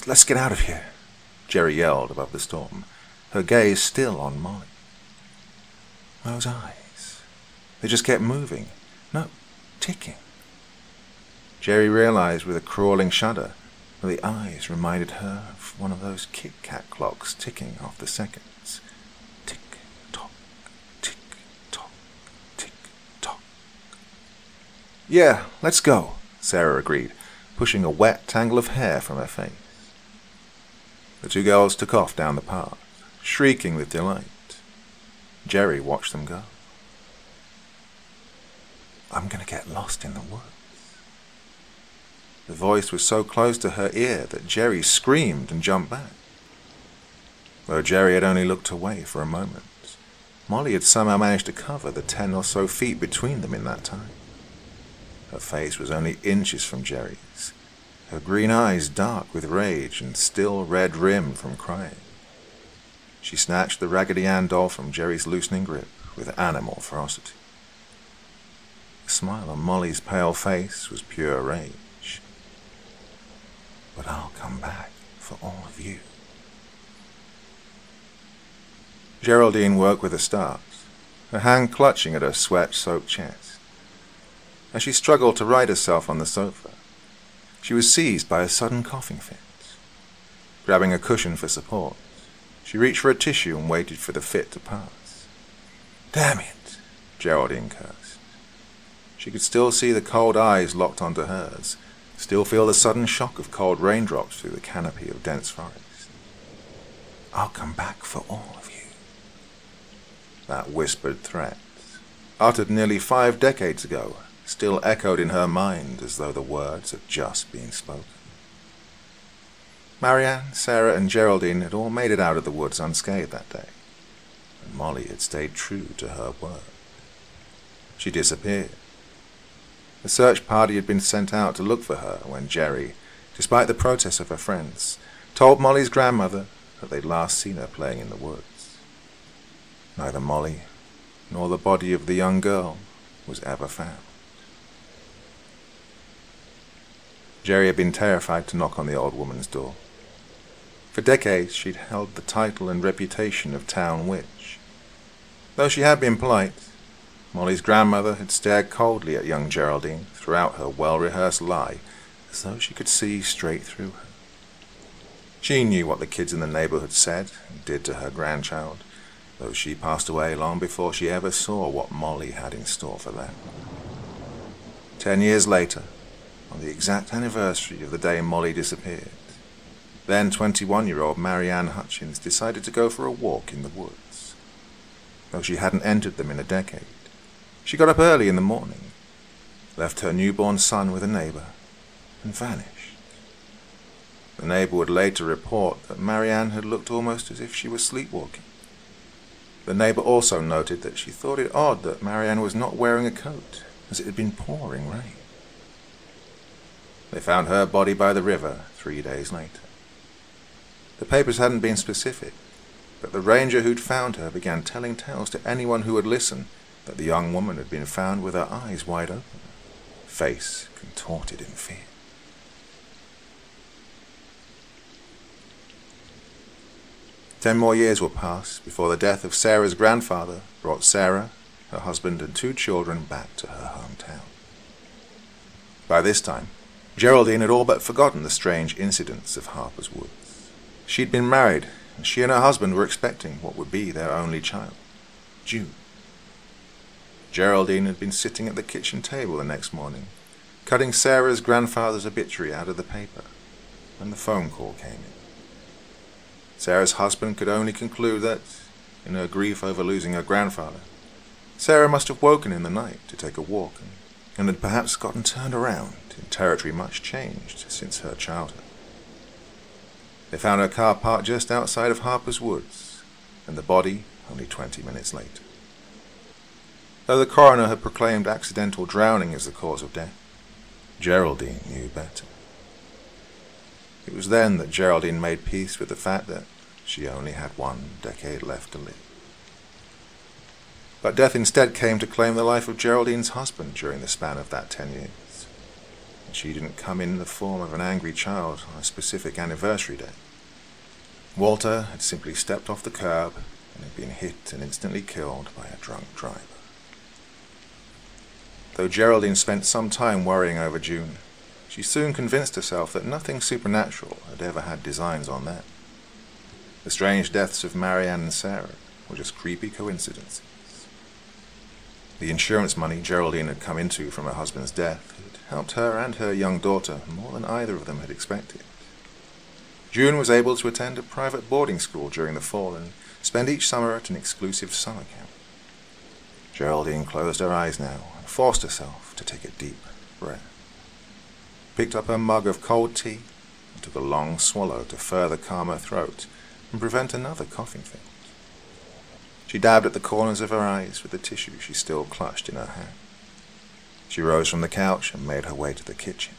Let's get out of here, Jerry yelled above the storm, her gaze still on Molly. Those eyes, they just kept moving, no, ticking. Jerry realized with a crawling shudder that the eyes reminded her of one of those Kit Kat clocks ticking off the seconds. Tick-tock, tick-tock, tick-tock. Yeah, let's go, Sarah agreed, pushing a wet tangle of hair from her face. The two girls took off down the path, shrieking with delight. Jerry watched them go. I'm going to get lost in the woods. The voice was so close to her ear that Jerry screamed and jumped back. Though Jerry had only looked away for a moment, Molly had somehow managed to cover the 10 or so feet between them in that time. Her face was only inches from Jerry's, her green eyes dark with rage and still red-rimmed from crying. She snatched the Raggedy Ann doll from Jerry's loosening grip with animal ferocity. The smile on Molly's pale face was pure rage. But I'll come back for all of you. Geraldine woke with a start, her hand clutching at her sweat-soaked chest. As she struggled to right herself on the sofa, she was seized by a sudden coughing fit. Grabbing a cushion for support, she reached for a tissue and waited for the fit to pass. Damn it, Geraldine cursed. She could still see the cold eyes locked onto hers, still feel the sudden shock of cold raindrops through the canopy of dense forest. I'll come back for all of you. That whispered threat, uttered nearly 5 decades ago, still echoed in her mind as though the words had just been spoken. Marianne, Sarah, and Geraldine had all made it out of the woods unscathed that day, and Molly had stayed true to her word. She disappeared. The search party had been sent out to look for her when Jerry, despite the protests of her friends, told Molly's grandmother that they'd last seen her playing in the woods. Neither Molly nor the body of the young girl was ever found. Jerry had been terrified to knock on the old woman's door. For decades she'd held the title and reputation of town witch. Though she had been polite, Molly's grandmother had stared coldly at young Geraldine throughout her well-rehearsed lie, as though she could see straight through her. She knew what the kids in the neighborhood said and did to her grandchild, though she passed away long before she ever saw what Molly had in store for them. 10 years later, on the exact anniversary of the day Molly disappeared, then 21-year-old Marianne Hutchins decided to go for a walk in the woods. Though she hadn't entered them in a decade, She got up early in the morning, left her newborn son with a neighbor, and vanished. The neighbor would later report that Marianne had looked almost as if she was sleepwalking. The neighbor also noted that she thought it odd that Marianne was not wearing a coat, as it had been pouring rain. They found her body by the river 3 days later. The papers hadn't been specific, but the ranger who'd found her began telling tales to anyone who would listen that the young woman had been found with her eyes wide open, face contorted in fear. 10 more years will pass before the death of Sarah's grandfather brought Sarah, her husband, and 2 children back to her hometown. By this time, Geraldine had all but forgotten the strange incidents of Harper's Woods. She'd been married, and she and her husband were expecting what would be their only child, June. Geraldine had been sitting at the kitchen table the next morning, cutting Sarah's grandfather's obituary out of the paper, when the phone call came in. Sarah's husband could only conclude that, in her grief over losing her grandfather, Sarah must have woken in the night to take a walk and had perhaps gotten turned around in territory much changed since her childhood. They found her car parked just outside of Harper's Woods, and the body only 20 minutes later. Though the coroner had proclaimed accidental drowning as the cause of death, Geraldine knew better. It was then that Geraldine made peace with the fact that she only had 1 decade left to live. But death instead came to claim the life of Geraldine's husband during the span of that 10 years. And she didn't come in the form of an angry child on a specific anniversary day. Walter had simply stepped off the curb and had been hit and instantly killed by a drunk driver. Though Geraldine spent some time worrying over June, she soon convinced herself that nothing supernatural had ever had designs on them. The strange deaths of Marianne and Sarah were just creepy coincidences. The insurance money Geraldine had come into from her husband's death had helped her and her young daughter more than either of them had expected. June was able to attend a private boarding school during the fall and spend each summer at an exclusive summer camp. Geraldine closed her eyes now and forced herself to take a deep breath. Picked up her mug of cold tea and took a long swallow to further calm her throat and prevent another coughing fit. She dabbed at the corners of her eyes with the tissue she still clutched in her hand. She rose from the couch and made her way to the kitchen.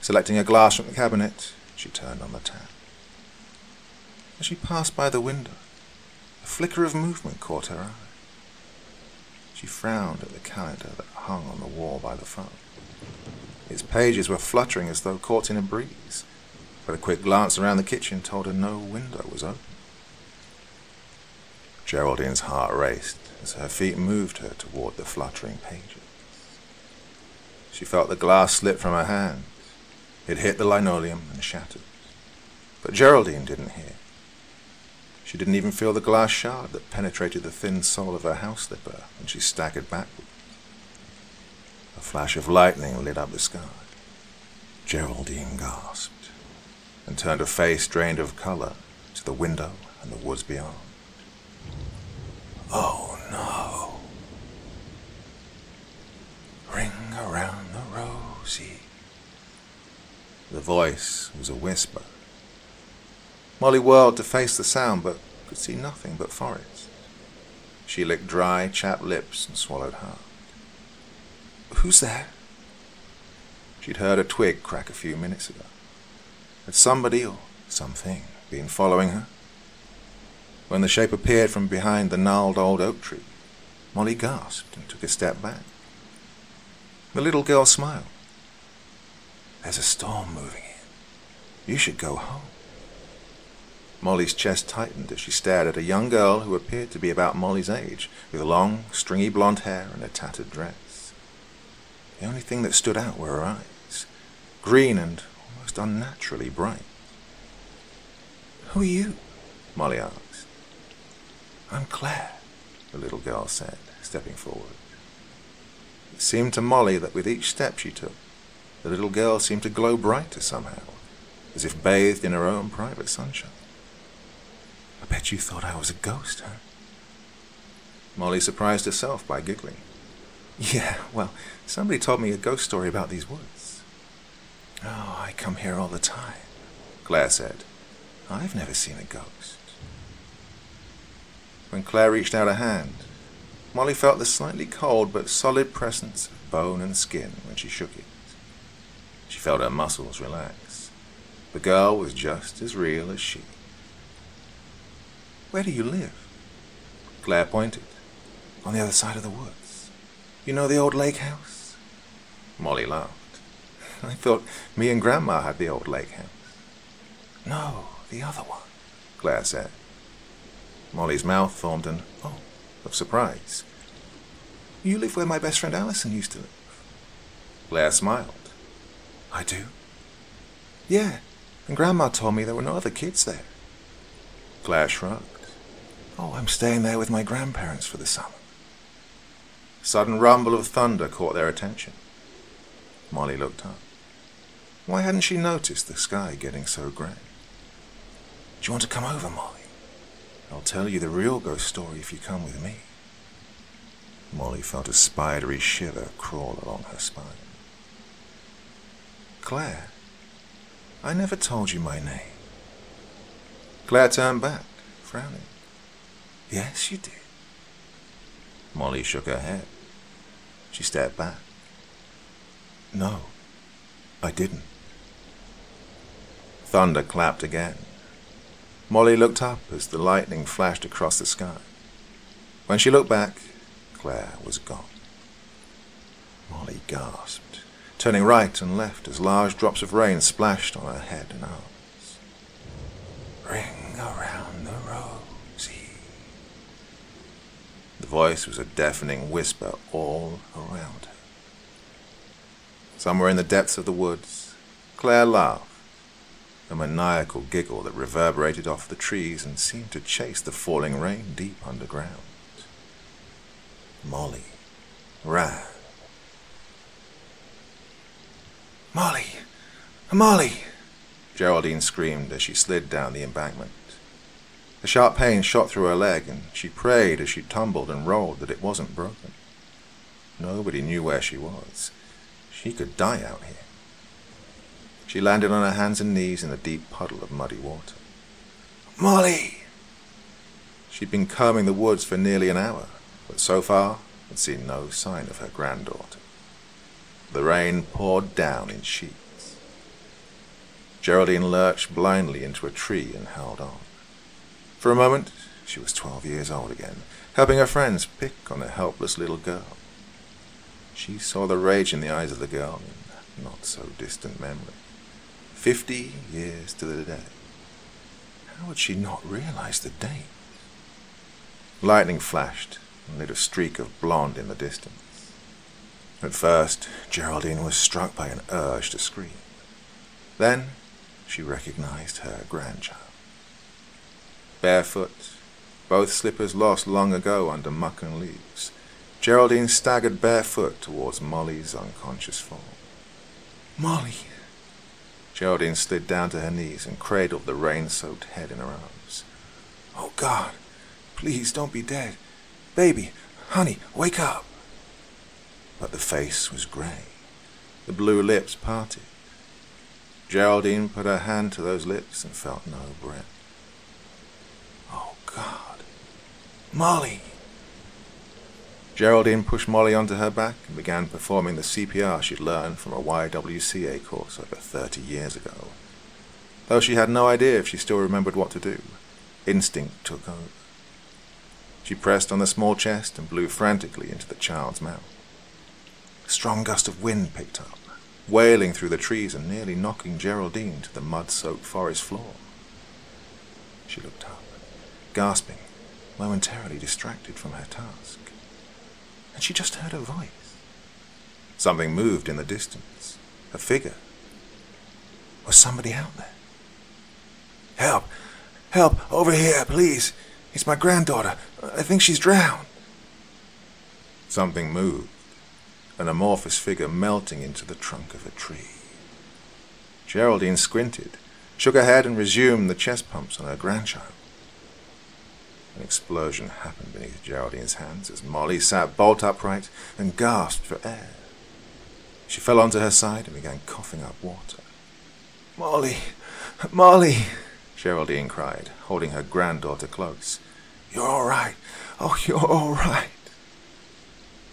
Selecting a glass from the cabinet, she turned on the tap. As she passed by the window, a flicker of movement caught her eye. She frowned at the calendar that hung on the wall by the phone. Its pages were fluttering as though caught in a breeze, but a quick glance around the kitchen told her no window was open. Geraldine's heart raced as her feet moved her toward the fluttering pages. She felt the glass slip from her hand. It hit the linoleum and shattered. But Geraldine didn't hear. She didn't even feel the glass shard that penetrated the thin sole of her house slipper when she staggered backward. A flash of lightning lit up the sky. Geraldine gasped and turned her face drained of color to the window and the woods beyond. Oh no. Ring around the rosy. The voice was a whisper. Molly whirled to face the sound, but could see nothing but forest. She licked dry, chapped lips and swallowed hard. Who's there? She'd heard a twig crack a few minutes ago. Had somebody or something been following her? When the shape appeared from behind the gnarled old oak tree, Molly gasped and took a step back. The little girl smiled. There's a storm moving in. You should go home. Molly's chest tightened as she stared at a young girl who appeared to be about Molly's age, with long, stringy blonde hair and a tattered dress. The only thing that stood out were her eyes, green and almost unnaturally bright. Who are you? Molly asked. I'm Claire, the little girl said, stepping forward. It seemed to Molly that with each step she took, the little girl seemed to glow brighter somehow, as if bathed in her own private sunshine. I bet you thought I was a ghost, huh? Molly surprised herself by giggling. Yeah, well, somebody told me a ghost story about these woods. Oh, I come here all the time, Claire said. I've never seen a ghost. When Claire reached out a hand, Molly felt the slightly cold but solid presence of bone and skin when she shook it. She felt her muscles relax. The girl was just as real as she. Where do you live? Claire pointed. On the other side of the woods. You know the old lake house? Molly laughed. I thought me and Grandma had the old lake house. No, the other one, Claire said. Molly's mouth formed an "oh" of surprise. You live where my best friend Alison used to live. Claire smiled. I do? Yeah, and Grandma told me there were no other kids there. Claire shrugged. Oh, I'm staying there with my grandparents for the summer. A sudden rumble of thunder caught their attention. Molly looked up. Why hadn't she noticed the sky getting so grey? Do you want to come over, Molly? I'll tell you the real ghost story if you come with me. Molly felt a spidery shiver crawl along her spine. Claire, I never told you my name. Claire turned back, frowning. Yes, you did. Molly shook her head. She stared back. No, I didn't. Thunder clapped again. Molly looked up as the lightning flashed across the sky. When she looked back, Claire was gone. Molly gasped, turning right and left as large drops of rain splashed on her head and arms. Ring around the rosy. The voice was a deafening whisper all around her. Somewhere in the depths of the woods, Claire laughed, a maniacal giggle that reverberated off the trees and seemed to chase the falling rain deep underground. Molly ran. Molly! Molly! Geraldine screamed as she slid down the embankment. A sharp pain shot through her leg, and she prayed as she tumbled and rolled that it wasn't broken. Nobody knew where she was. She could die out here. She landed on her hands and knees in a deep puddle of muddy water. Molly! She'd been combing the woods for nearly an hour, but so far had seen no sign of her granddaughter. The rain poured down in sheets. Geraldine lurched blindly into a tree and held on. For a moment, she was 12 years old again, helping her friends pick on a helpless little girl. She saw the rage in the eyes of the girl in not-so-distant memory. 50 years to the day. How would she not realize the date? Lightning flashed and lit a streak of blonde in the distance. At first, Geraldine was struck by an urge to scream. Then, she recognized her grandchild. Barefoot, both slippers lost long ago under muck and leaves, Geraldine staggered barefoot towards Molly's unconscious form. Molly! Geraldine slid down to her knees and cradled the rain-soaked head in her arms. Oh, God, please don't be dead. Baby, honey, wake up. But the face was grey. The blue lips parted. Geraldine put her hand to those lips and felt no breath. Oh, God. Molly! Geraldine pushed Molly onto her back and began performing the CPR she'd learned from a YWCA course over 30 years ago. Though she had no idea if she still remembered what to do, instinct took over. She pressed on the small chest and blew frantically into the child's mouth. A strong gust of wind picked up, wailing through the trees and nearly knocking Geraldine to the mud-soaked forest floor. She looked up, gasping, momentarily distracted from her task. And she just heard a voice. Something moved in the distance. A figure. Was somebody out there? Help! Help! Over here, please! It's my granddaughter. I think she's drowned. Something moved. An amorphous figure melting into the trunk of a tree. Geraldine squinted, shook her head and resumed the chest pumps on her grandchild. An explosion happened beneath Geraldine's hands as Molly sat bolt upright and gasped for air. She fell onto her side and began coughing up water. "Molly! Molly!" Geraldine cried, holding her granddaughter close. "You're all right. Oh, you're all right."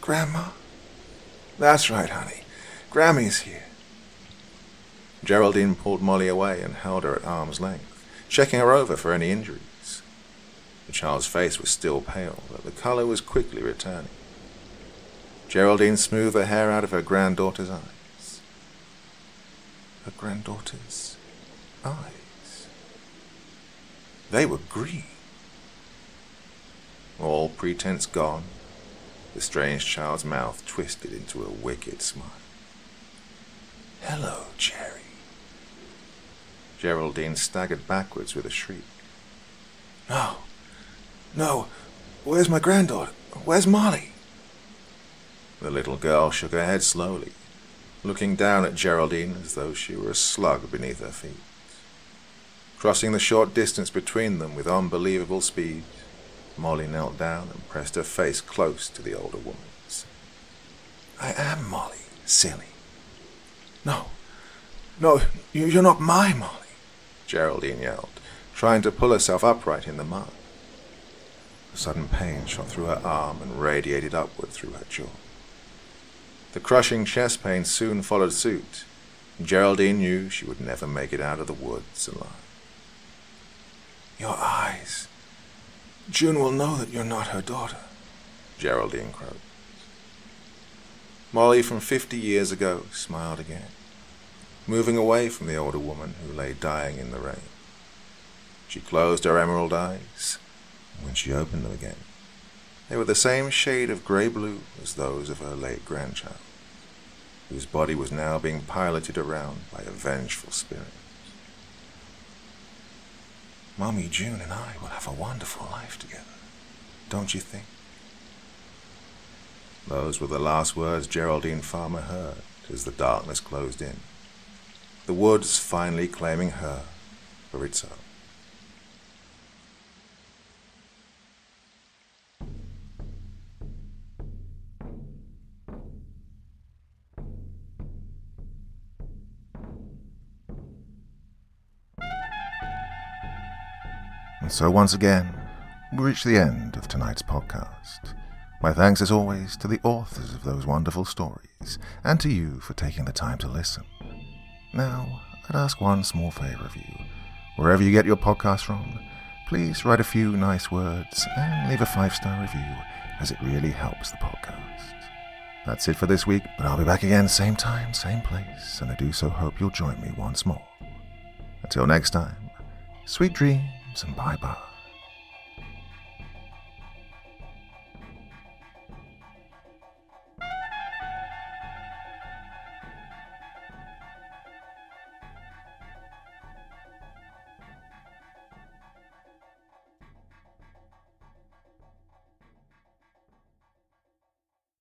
"Grandma?" "That's right, honey. Grammy's here." Geraldine pulled Molly away and held her at arm's length, checking her over for any injuries. The child's face was still pale, but the colour was quickly returning. Geraldine smoothed the hair out of her granddaughter's eyes. Her granddaughter's eyes. They were green. All pretense gone, the strange child's mouth twisted into a wicked smile. "Hello, Jerry." Geraldine staggered backwards with a shriek. No, where's my granddaughter? Where's Molly?" The little girl shook her head slowly, looking down at Geraldine as though she were a slug beneath her feet. Crossing the short distance between them with unbelievable speed, Molly knelt down and pressed her face close to the older woman's. "I am Molly, silly." No, you're not my Molly," Geraldine yelled, trying to pull herself upright in the mud. A sudden pain shot through her arm and radiated upward through her jaw. The crushing chest pain soon followed suit, and Geraldine knew she would never make it out of the woods alive. "Your eyes. June will know that you're not her daughter," Geraldine croaked. Molly from 50 years ago smiled again, moving away from the older woman who lay dying in the rain. She closed her emerald eyes, and when she opened them again, they were the same shade of grey-blue as those of her late grandchild, whose body was now being piloted around by a vengeful spirit. "Mommy June and I will have a wonderful life together, don't you think?" Those were the last words Geraldine Farmer heard as the darkness closed in, the woods finally claiming her for its own. And so once again, we reach the end of tonight's podcast. My thanks as always to the authors of those wonderful stories, and to you for taking the time to listen. Now, I'd ask one small favour of you. Wherever you get your podcast from, please write a few nice words and leave a 5-star review, as it really helps the podcast. That's it for this week, but I'll be back again same time, same place, and I do so hope you'll join me once more. Until next time, sweet dreams and bye-bye.